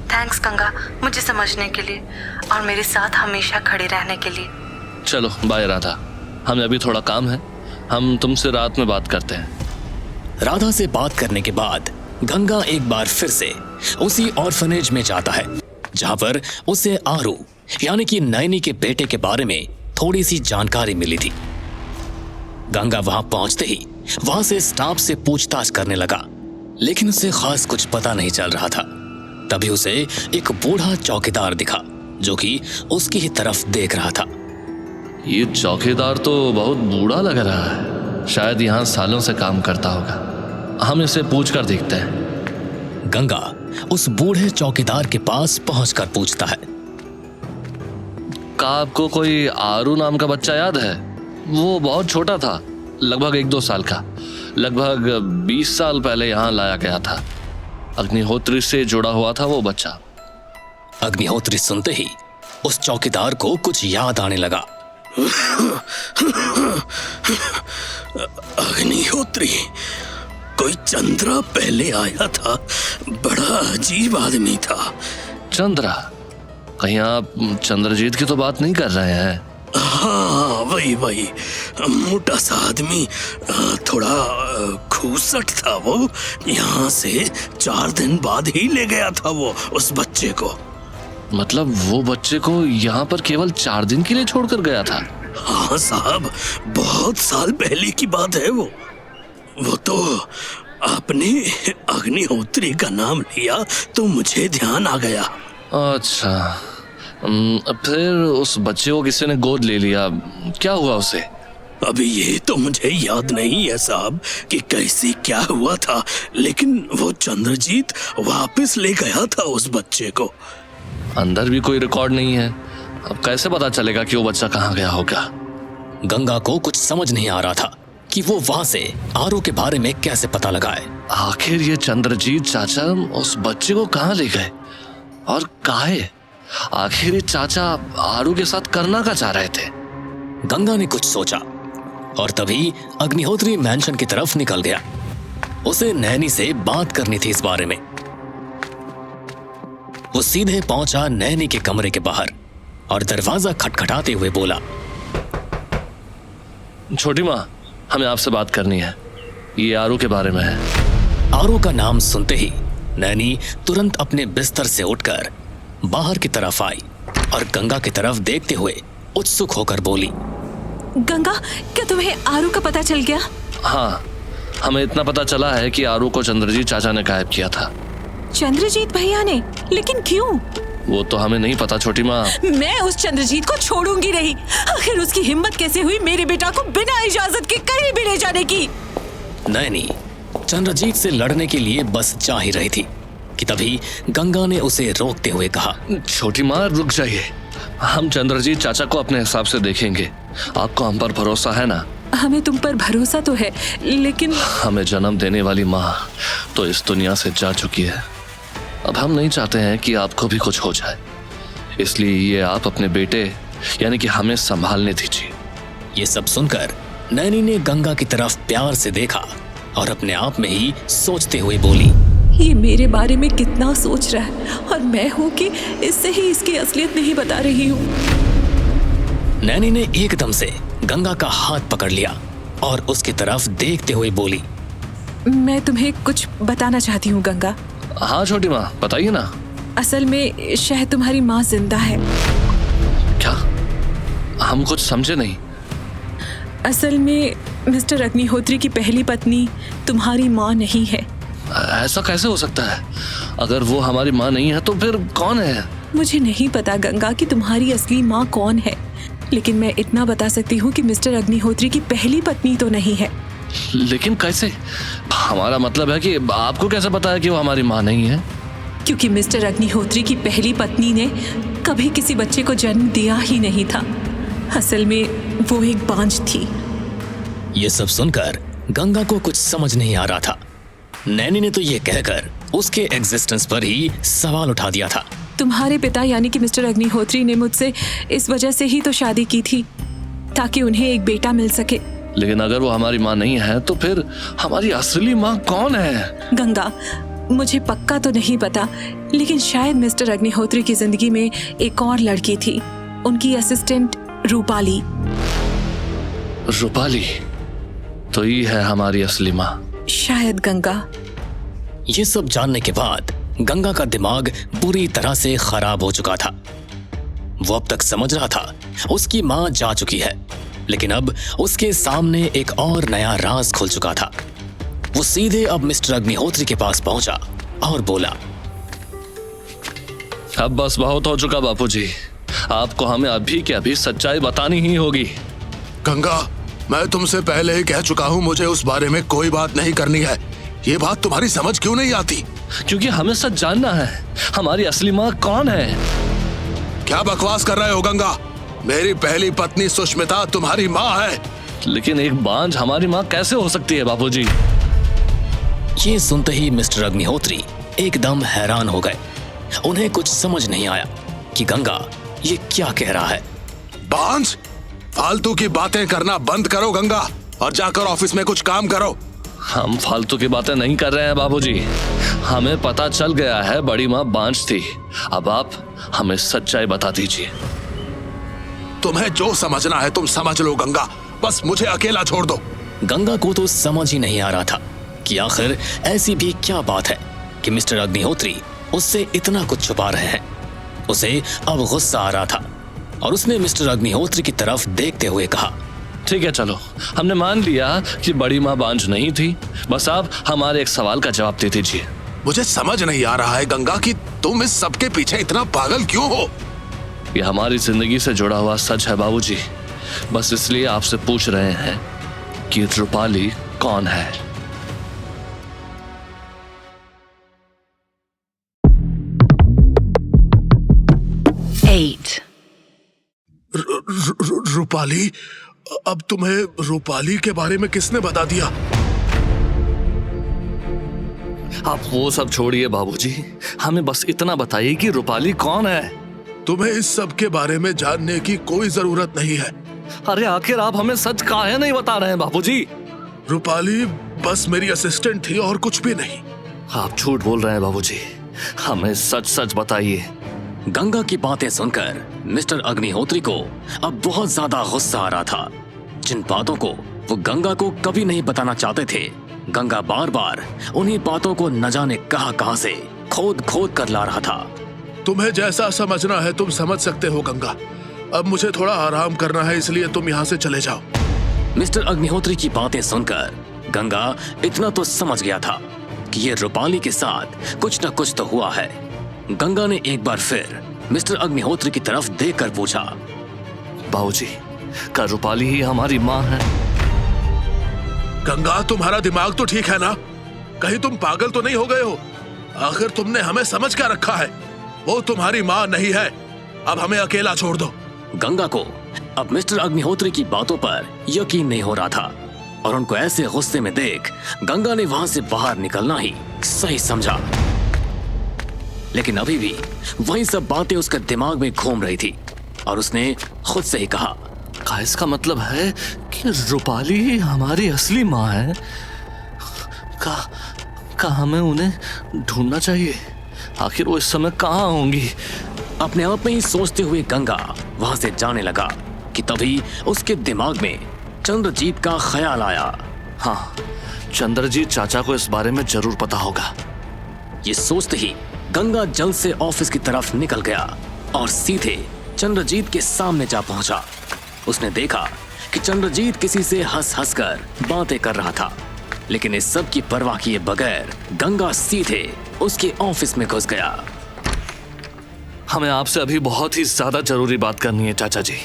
थैंक्स गंगा, मुझे समझने के लिए और मेरे साथ हमेशा खड़े रहने के लिए। चलो बाय राधा, हमें अभी थोड़ा काम है, हम तुमसे रात में बात करते हैं। राधा से बात करने के बाद गंगा एक बार फिर से उसी ऑर्फनेज में जाता है जहां पर उसे आरू यानी कि नैनी के बेटे के बारे में थोड़ी सी जानकारी मिली थी। गंगा वहां पहुंचते ही वहां से स्टाफ से पूछताछ करने लगा, लेकिन उसे खास कुछ पता नहीं चल रहा था। तभी उसे एक बूढ़ा चौकीदार दिखा जो कि उसकी ही तरफ देख रहा था। ये चौकीदार तो बहुत बूढ़ा लग रहा है, शायद यहाँ सालों से काम करता होगा। हम इसे पूछ कर देखते हैं। गंगा उस बूढ़े चौकीदार के पास पहुंचकर पूछता है, क्या आपको कोई आरू नाम का बच्चा याद है? वो बहुत छोटा था, लगभग 1-2 साल का, लगभग 20 साल पहले यहाँ लाया गया था। अग्निहोत्री से जुड़ा हुआ था वो बच्चा। अग्निहोत्री सुनते ही उस चौकीदार को कुछ याद आने लगा। अग्निहोत्री, कोई चंद्रा पहले आया था, बड़ा अजीब आदमी था। चंद्रा? कहीं आप चंद्रजीत की तो बात नहीं कर रहे हैं? हाँ, वही मोटा सा आदमी, थोड़ा खूसट था वो। यहाँ से 4 दिन बाद ही ले गया था वो उस बच्चे को। मतलब वो बच्चे को यहाँ पर केवल 4 दिन के लिए छोड़कर गया था? हाँ साहब, बहुत साल पहले की बात है वो तो आपने अग्निहोत्री का नाम लिया तो मुझे ध्यान आ गया। अच्छा, फिर उस बच्चे को किसी ने गोद ले लिया, क्या हुआ उसे? अभी ये तो मुझे याद नहीं है साहब कि कैसे क्या हुआ था, लेकिन वो चंद्रजीत वापस ले गया था उस बच्चे को। अंदर भी कोई रिकॉर्ड नहीं है, अब कैसे पता चलेगा कि वो बच्चा कहाँ गया होगा? गंगा को कुछ समझ नहीं आ रहा था कि वो वहां से आरू के बारे में कैसे पता लगाए। आखिर ये चंद्रजीत चाचा उस बच्चे को कहाँ ले गए और काहे? आखिर ये चाचा आरू के साथ करना क्या चाह रहे थे? गंगा ने कुछ सोचा और तभी अग्निहोत्री मैंशन की तरफ निकल गया। उसे नैनी से बात करनी थी इस बारे में। वो सीधे पहुंचा नैनी के कमरे के बाहर और दरवाजा खटखटाते हुए बोला, छोटी माँ, हमें आपसे बात करनी है। ये आरू के बारे में है। आरू का नाम सुनते ही नैनी तुरंत अपने बिस्तर से उठकर बाहर की तरफ आई और गंगा की तरफ देखते हुए उत्सुक होकर बोली, गंगा, क्या तुम्हें आरू का पता चल गया? हाँ, हमें इतना पता चला है कि आरू को चंद्रजीत चाचा ने गायब किया था। चंद्रजीत भैया ने? लेकिन क्यों? वो तो हमें नहीं पता छोटी माँ। मैं उस चंद्रजीत को छोड़ूंगी नहीं। आखिर उसकी हिम्मत कैसे हुई मेरे बेटा को बिना इजाजत के कहीं भी ले जाने की? नैनी चंद्रजीत से लड़ने के लिए बस जा ही रही थी कि तभी गंगा ने उसे रोकते हुए कहा, छोटी माँ रुक जाइए, हम चंद्रजीत चाचा को अपने हिसाब से देखेंगे। आपको हम पर भरोसा है ना? हमें तुम पर भरोसा तो है, लेकिन हमें जन्म देने वाली माँ तो इस दुनिया से जा चुकी है। अब हम नहीं चाहते हैं कि आपको भी कुछ हो जाए, इसलिए ये आप अपने बेटे यानी कि हमें संभालने दीजिए। ये सब सुनकर नैनी ने गंगा की तरफ प्यार से देखा और अपने आप में ही सोचते हुए बोली, ये मेरे बारे में कितना सोच रहा है और मैं हूँ कि इससे ही इसकी असलियत नहीं बता रही हूँ। नैनी ने एकदम से गंगा का हाथ पकड़ लिया और उसकी तरफ देखते हुए बोली, मैं तुम्हें कुछ बताना चाहती हूँ गंगा। हाँ छोटी माँ, बताइए ना। असल में शायद तुम्हारी माँ जिंदा है। क्या? हम कुछ समझे नहीं। असल में मिस्टर अग्निहोत्री की पहली पत्नी तुम्हारी माँ नहीं है। ऐसा कैसे हो सकता है? अगर वो हमारी माँ नहीं है तो फिर कौन है? मुझे नहीं पता गंगा कि तुम्हारी असली माँ कौन है, लेकिन मैं इतना बता सकती हूँ कि मिस्टर अग्निहोत्री की पहली पत्नी तो नहीं है। लेकिन कैसे? हमारा मतलब है कि आपको कैसे पता है कि वो हमारी माँ नहीं है? क्योंकि मिस्टर अग्निहोत्री की पहली पत्नी ने कभी किसी बच्चे को जन्म दिया ही नहीं था। असल में वो एक बांझ थी। ये सब सुनकर गंगा को कुछ समझ नहीं आ रहा था। नैनी ने तो ये कहकर उसके एग्जिस्टेंस पर ही सवाल उठा दिया था। तुम्हारे पिता यानी कि मिस्टर अग्निहोत्री ने मुझसे इस वजह से ही तो शादी की थी ताकि उन्हें एक बेटा मिल सके। लेकिन अगर वो हमारी माँ नहीं है तो फिर हमारी असली माँ कौन है? गंगा, मुझे पक्का तो नहीं पता, लेकिन शायद मिस्टर अग्निहोत्री की जिंदगी में एक और लड़की थी, उनकी असिस्टेंट रूपाली। रूपाली? तो ये है हमारी असली माँ शायद। गंगा, ये सब जानने के बाद गंगा का दिमाग बुरी तरह से खराब हो चुका था। वो अब तक समझ रहा था उसकी माँ जा चुकी है, लेकिन अब उसके सामने एक और नया राज खुल चुका था। वो सीधे अब मिस्टर अग्निहोत्री के पास पहुंचा और बोला, अब बस बहुत हो चुका बापूजी, आपको हमें अभी के अभी सच्चाई बतानी ही होगी। गंगा, मैं तुमसे पहले ही कह चुका हूँ, मुझे उस बारे में कोई बात नहीं करनी है। ये बात तुम्हारी समझ क्यों नहीं आती? क्योंकि हमें सच जानना है, हमारी असली माँ कौन है। क्या बकवास कर रहे हो गंगा? मेरी पहली पत्नी सुष्मिता तुम्हारी माँ है। लेकिन एक बांझ हमारी माँ कैसे हो सकती है बापूजी? ये सुनते ही मिस्टर अग्निहोत्री एकदम हैरान हो गए। उन्हें कुछ समझ नहीं आया कि गंगा ये क्या कह रहा है। बांझ? फालतू की बातें करना बंद करो गंगा, और जाकर ऑफिस में कुछ काम करो। हम फालतू की बातें नहीं कर रहे हैं बाबूजी, हमें पता चल गया है बड़ी माँ बांझ थी। अब आप हमें सच्चाई बता दीजिए। तुम्हें जो समझना है तुम समझ लो गंगा, बस मुझे अकेला छोड़ दो। गंगा को तो समझ ही नहीं आ रहा था कि आखिर ऐसी भी क्या बात है कि मिस्टर अग्निहोत्री उससे इतना कुछ छुपा रहे हैं। उसे अब गुस्सा आ रहा था और उसने मिस्टर अग्निहोत्री की तरफ देखते हुए कहा, ठीक है चलो, हमने मान लिया कि बड़ी माँ बांझ नहीं थी, बस आप हमारे एक सवाल का जवाब दे दीजिए। मुझे समझ नहीं आ रहा है गंगा कि तुम इस सब के पीछे इतना पागल क्यों हो? ये हमारी जिंदगी से जुड़ा हुआ सच है बाबूजी, बस इसलिए आपसे पूछ रहे हैं कि रूपाली कौन है। रूपाली? अब तुम्हें रूपाली के बारे में किसने बता दिया? आप वो सब छोड़िए बाबूजी, हमें बस इतना बताइए कि रूपाली कौन है। तुम्हें इस सब के बारे में जानने की कोई जरूरत नहीं है। अरे आखिर आप हमें सच काहे नहीं बता रहे हैं बाबूजी? रूपाली बस मेरी असिस्टेंट थी और कुछ भी नहीं। आप झूठ बोल रहे हैं बाबूजी, हमें सच सच बताइए। गंगा की बातें सुनकर मिस्टर अग्निहोत्री को अब बहुत ज्यादा गुस्सा आ रहा था। जिन बातों को वो गंगा को कभी नहीं बताना चाहते थे, गंगा बार बार उन्हीं बातों को न जाने कहां से खोद खोद कर ला रहा था। तुम्हें जैसा समझना है तुम समझ सकते हो गंगा। अब मुझे थोड़ा आराम करना है, इसलिए तुम यहाँ से चले जाओ। मिस्टर अग्निहोत्री की बातें सुनकर गंगा इतना तो समझ गया था कि ये रूपाली के साथ कुछ न कुछ तो हुआ है। गंगा ने एक बार फिर मिस्टर अग्निहोत्री की तरफ देखकर पूछा, बाबूजी, क्या रूपाली ही हमारी माँ है? गंगा, तुम्हारा दिमाग तो ठीक है ना? कहीं तुम पागल तो नहीं हो गए हो? आखिर तुमने हमें समझ क्या रखा है? वो तुम्हारी माँ नहीं है। अब हमें अकेला छोड़ दो। गंगा को अब मिस्टर अग्निहोत्री की बातों पर यकीन नहीं हो रहा था और उनको ऐसे गुस्से में देख गंगा ने वहां से बाहर निकलना ही सही समझा। लेकिन अभी भी वही सब बातें उसके दिमाग में घूम रही थी और उसने खुद से ही कहा, क्या इसका मतलब है कि रूपाली ही हमारी असली माँ है? का हमें उन्हें ढूंढना चाहिए। आखिर वो इस समय कहाँ होंगी? अपने आप में ही सोचते हुए गंगा वहां से जाने लगा कि तभी उसके दिमाग में चंद्रजीत का ख्याल आया। हाँ, चंद्रजीत चाचा को इस बारे में जरूर पता होगा। ये सोचते ही गंगा जल्द से ऑफिस की तरफ निकल गया और सीधे चंद्रजीत के सामने जा पहुंचा। उसने देखा कि चंद्रजीत किसी से हंस कर बातें कर रहा था, लेकिन इस सब की परवाह किए बगैर गंगा सीधे उसके ऑफिस में घुस गया। हमें आपसे अभी बहुत ही ज्यादा जरूरी बात करनी है चाचा जी।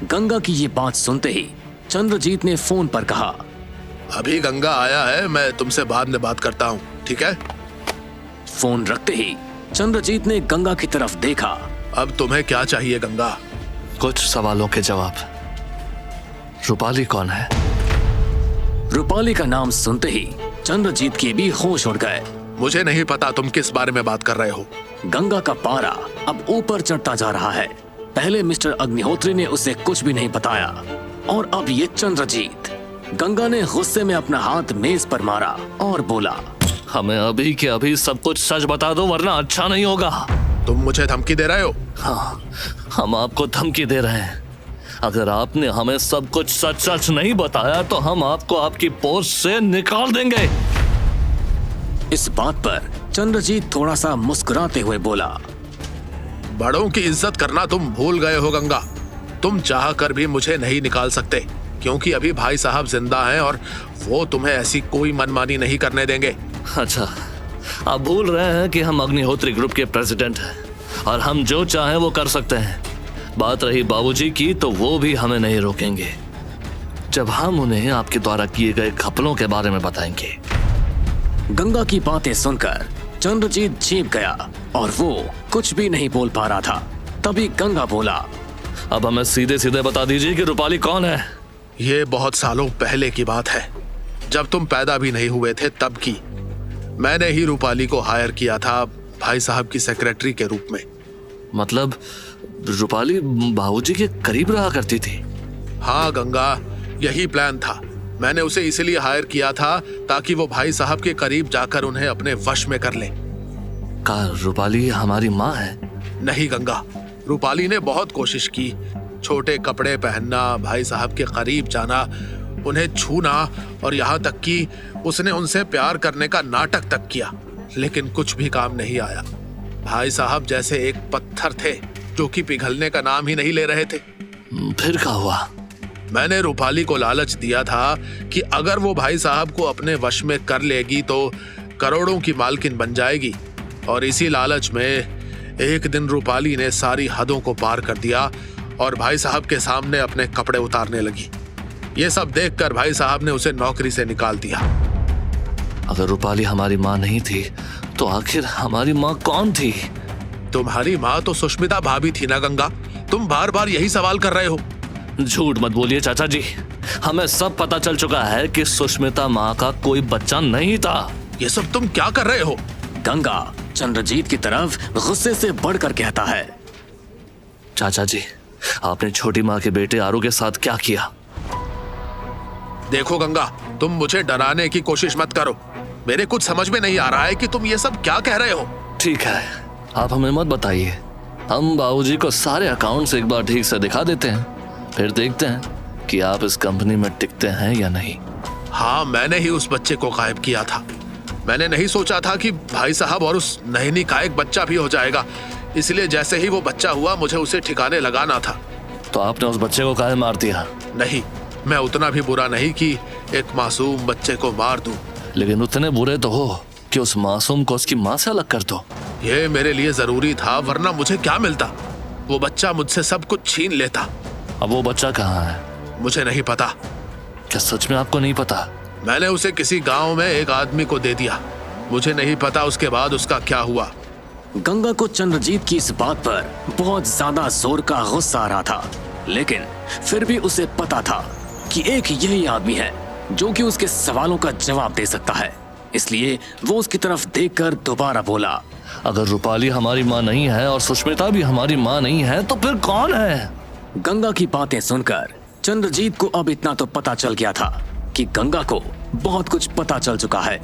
गंगा की ये बात सुनते ही चंद्रजीत ने फोन पर कहा, अभी गंगा आया है, मैं तुमसे बाद में बात करता हूँ, ठीक है? फोन रखते ही चंद्रजीत ने गंगा की तरफ देखा। अब तुम्हें क्या चाहिए गंगा? कुछ सवालों के जवाब। रूपाली कौन है? रूपाली का नाम सुनते ही चंद्रजीत के भी होश उड़ गए। मुझे नहीं पता तुम किस बारे में बात कर रहे हो। गंगा का पारा अब ऊपर चढ़ता जा रहा है। पहले मिस्टर अग्निहोत्री ने उसे कुछ भी नहीं बताया और अब ये चंद्रजीत। गंगा ने गुस्से में अपना हाथ मेज पर मारा और बोला, हमें अभी के अभी सब कुछ सच बता दो वरना अच्छा नहीं होगा। तुम मुझे धमकी दे रहे हो? हाँ, हम आपको धमकी दे रहे हैं। अगर आपने हमें सब कुछ सच सच नहीं बताया तो हम आपको आपकी पोस्ट से निकाल देंगे। इस बात पर चंद्रजीत थोड़ा सा मुस्कुराते हुए बोला, बड़ों की इज्जत करना तुम भूल गए हो गंगा। तुम चाह कर भी मुझे नहीं निकाल सकते क्योंकि अभी भाई साहब जिंदा हैं और वो तुम्हें ऐसी कोई मनमानी नहीं करने देंगे। अच्छा, आप भूल रहे हैं कि हम अग्निहोत्री ग्रुप के प्रेसिडेंट हैं और हम जो चाहें वो कर सकते हैं। बात रही बाबूजी की तो वो भी हमें नहीं रोकेंगे जब हम उन्हें आपके द्वारा किए गए घपलों के बारे में बताएंगे। गंगा की बातें सुनकर चंद्रजीत चीप गया और वो कुछ भी नहीं बोल पा रहा था। तभी गंगा बोला, अब हमें सीधे सीधे बता दीजिए कि रूपाली कौन है। ये बहुत सालों पहले की बात है, जब तुम पैदा भी नहीं हुए थे तब की। मैंने ही रूपाली को हायर किया था भाई साहब की सेक्रेटरी के रूप में। मतलब रूपाली बाबूजी के करीब रहा करती थी? हाँ गंगा, यही प्लान था। मैंने उसे इसलिए हायर किया था ताकि वो भाई साहब के करीब जाकर उन्हें अपने वश में कर ले। का रूपाली हमारी माँ है? नहीं गंगा, रूपाली ने बहुत कोशिश की। छोटे कपड़े पहनना, भाई साहब के करीब जाना, उन्हें छूना और यहाँ तक कि उसने उनसे प्यार करने का नाटक तक किया, लेकिन कुछ भी काम नहीं आया। भाई साहब जैसे एक पत्थर थे जो कि पिघलने का नाम ही नहीं ले रहे थे। फिर क्या हुआ? मैंने रूपाली को लालच दिया था कि अगर वो भाई साहब को अपने वश में कर लेगी तो करोड़ों की मालकिन बन जाएगी। और इसी लालच में एक दिन रूपाली ने सारी हदों को पार कर दिया और भाई साहब के सामने अपने कपड़े उतारने लगी। ये सब देखकर भाई साहब ने उसे नौकरी से निकाल दिया। अगर रूपाली हमारी माँ नहीं थी तो आखिर हमारी माँ कौन थी? तुम्हारी माँ तो सुष्मिता भाभी थी ना गंगा। तुम बार बार यही सवाल कर रहे हो। झूठ मत बोलिए चाचा जी, हमें सब पता चल चुका है कि सुष्मिता माँ का कोई बच्चा नहीं था। ये सब तुम क्या कर रहे हो? गंगा चंद्रजीत की तरफ गुस्से से बढ़कर कहता है, चाचा जी, आपने छोटी माँ के बेटे आरू के साथ क्या किया? देखो गंगा, तुम मुझे डराने की कोशिश मत करो। मेरे कुछ समझ में नहीं आ रहा है कि तुम ये सब क्या कह रहे हो। ठीक है, आप हमें मत बताइए। हम बाबूजी को सारे अकाउंट्स एक बार ठीक से दिखा देते हैं, फिर देखते हैं कि आप इस कंपनी में टिकते हैं या नहीं। हाँ, मैंने ही उस बच्चे को गायब किया था। मैंने नहीं सोचा था कि भाई साहब और उस नैनी का एक बच्चा भी हो जाएगा, इसलिए जैसे ही वो बच्चा हुआ मुझे उसे ठिकाने लगाना था। तो आपने उस बच्चे को काहे मार दिया? नहीं, मैं उतना भी बुरा नहीं कि एक मासूम बच्चे को मार दूं। लेकिन उतने बुरे तो हो कि उस मासूम को उसकी माँ से अलग कर दो। ये मेरे लिए जरूरी था, वरना मुझे क्या मिलता। वो बच्चा मुझसे सब कुछ छीन लेता। अब वो बच्चा कहाँ है? मुझे नहीं पता। क्या सच में आपको नहीं पता? मैंने उसे किसी गांव में एक आदमी को दे दिया। मुझे नहीं पता उसके बाद उसका क्या हुआ। गंगा को चंद्रजीत की इस बात पर बहुत ज्यादा जोर का गुस्सा आ रहा था, लेकिन फिर भी उसे पता था कि एक यही आदमी है जो कि उसके सवालों का जवाब दे सकता है। इसलिए वो उसकी तरफ देखकर दोबारा बोला, अगर रूपाली हमारी माँ नहीं है और सुष्मिता भी हमारी माँ नहीं है तो फिर कौन है? गंगा की बातें सुनकर चंद्रजीत को अब इतना तो पता चल गया था कि गंगा को बहुत कुछ पता चल चुका है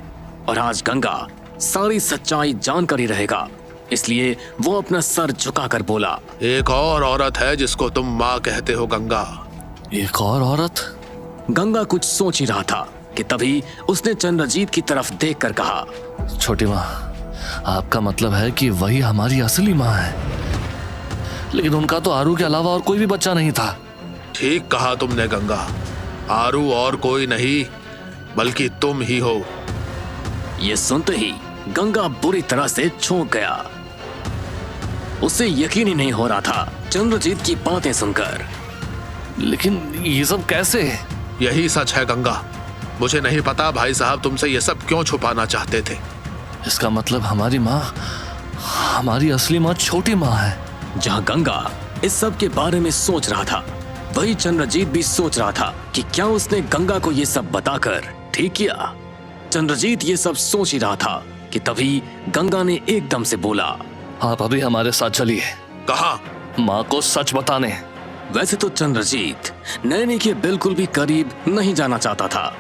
और आज गंगा सारी सच्चाई जानकर ही रहेगा। इसलिए वो अपना सर झुकाकर बोला, एक और औरत है जिसको तुम माँ कहते हो गंगा। एक और औरत? गंगा कुछ सोच ही रहा था कि तभी उसने चंद्रजीत की तरफ देखकर कहा, छोटी माँ, आपका मतलब है कि वही हमारी असली माँ है? लेकिन उनका तो आरू के अलावा और कोई भी बच्चा नहीं था। ठीक कहा तुमने गंगा, आरू और कोई नहीं बल्कि तुम ही हो। ये सुनते ही गंगा बुरी तरह से चौंक गया। उसे यकीन ही नहीं हो रहा था चंद्रजीत की बातें सुनकर। लेकिन ये सब कैसे? यही सच है गंगा। मुझे नहीं पता भाई साहब तुमसे ये सब क्यों छुपाना चाहते थे। इसका मतलब हमारी माँ, हमारी असली माँ छोटी माँ है। जहाँ गंगा इस सब के बारे में सोच रहा था, वही चंद्रजीत भी सोच रहा था कि क्या उसने गंगा को ये सब बताकर ठीक किया। चंद्रजीत ये सब सोच ही रहा था कि तभी गंगा ने एकदम से बोला, आप अभी हमारे साथ चलिए। कहाँ? माँ को सच बताने। वैसे तो चंद्रजीत नैनी के बिल्कुल भी करीब नहीं जाना चाहता था,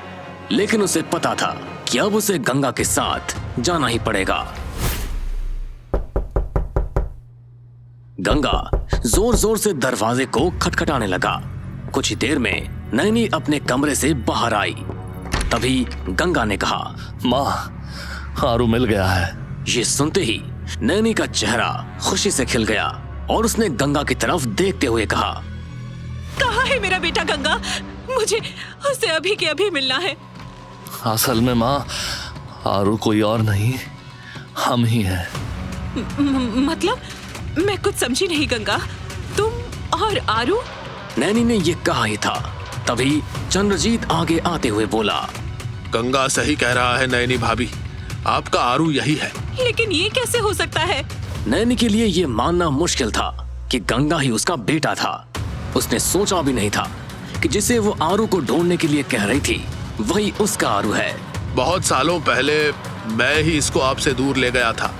लेकिन उसे पता था कि अब उसे गंगा के साथ जाना ही पड़ेगा। गंगा जोर जोर से दरवाजे को खटखटाने लगा। कुछ ही देर में नैनी अपने कमरे से बाहर आई। तभी गंगा ने कहा, माँ, आरू मिल गया है। ये सुनते ही नैनी का चेहरा खुशी से खिल गया और उसने गंगा की तरफ देखते हुए कहा, कहाँ है मेरा बेटा गंगा? मुझे उससे अभी के अभी मिलना है। असल में माँ, आरू कोई और नहीं, हम ही हैं। मतलब मैं कुछ समझी नहीं गंगा। तुम और आरू? नैनी ने ये कहा ही था, तभी चंद्रजीत आगे आते हुए बोला, गंगा सही कह रहा है नैनी भाभी, आपका आरू यही है। लेकिन ये कैसे हो सकता है? नैनी के लिए ये मानना मुश्किल था कि गंगा ही उसका बेटा था। उसने सोचा भी नहीं था कि जिसे वो आरू को ढूंढने के लिए कह रही थी वही उसका आरू है। बहुत सालों पहले मैं ही इसको आपसे दूर ले गया था।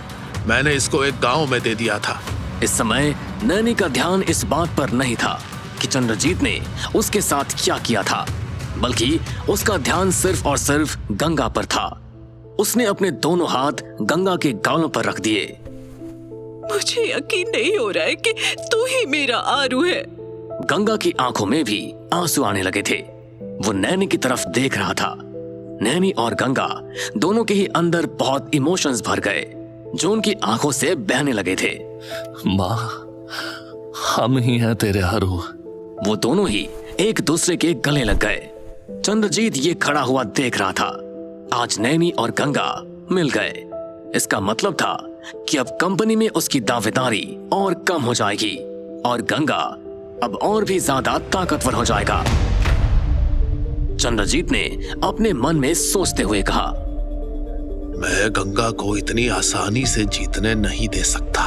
मैंने इसको एक गांव में दे दिया था। इस समय नैनी का ध्यान इस बात पर नहीं था कि चंद्रजीत ने उसके साथ क्या किया था, बल्कि उसका ध्यान सिर्फ और सिर्फ गंगा पर था। उसने अपने दोनों हाथ गंगा के गालों पर रख दिए। मुझे यकीन नहीं हो रहा है कि तू ही मेरा आरू है। गंगा की आंखों में भी आंसू आने लगे थे। वो नैनी की तरफ देख रहा था। नैनी और गंगा दोनों के ही अंदर बहुत इमोशंस भर गए जो उनकी आंखों से बहने लगे थे। माँ, हम ही हैं तेरे आरू। वो दोनों ही एक दूसरे के गले लग गए। चंद्रजीत ये खड़ा हुआ देख रहा था। आज नैनी और गंगा मिल गए। इसका मतलब था कि अब कंपनी में उसकी दावेदारी और कम हो जाएगी और गंगा अब और भी ज्यादा ताकतवर हो जाएगा। चंद्रजीत ने अपने मन में सोचते हुए कहा, मैं गंगा को इतनी आसानी से जीतने नहीं दे सकता।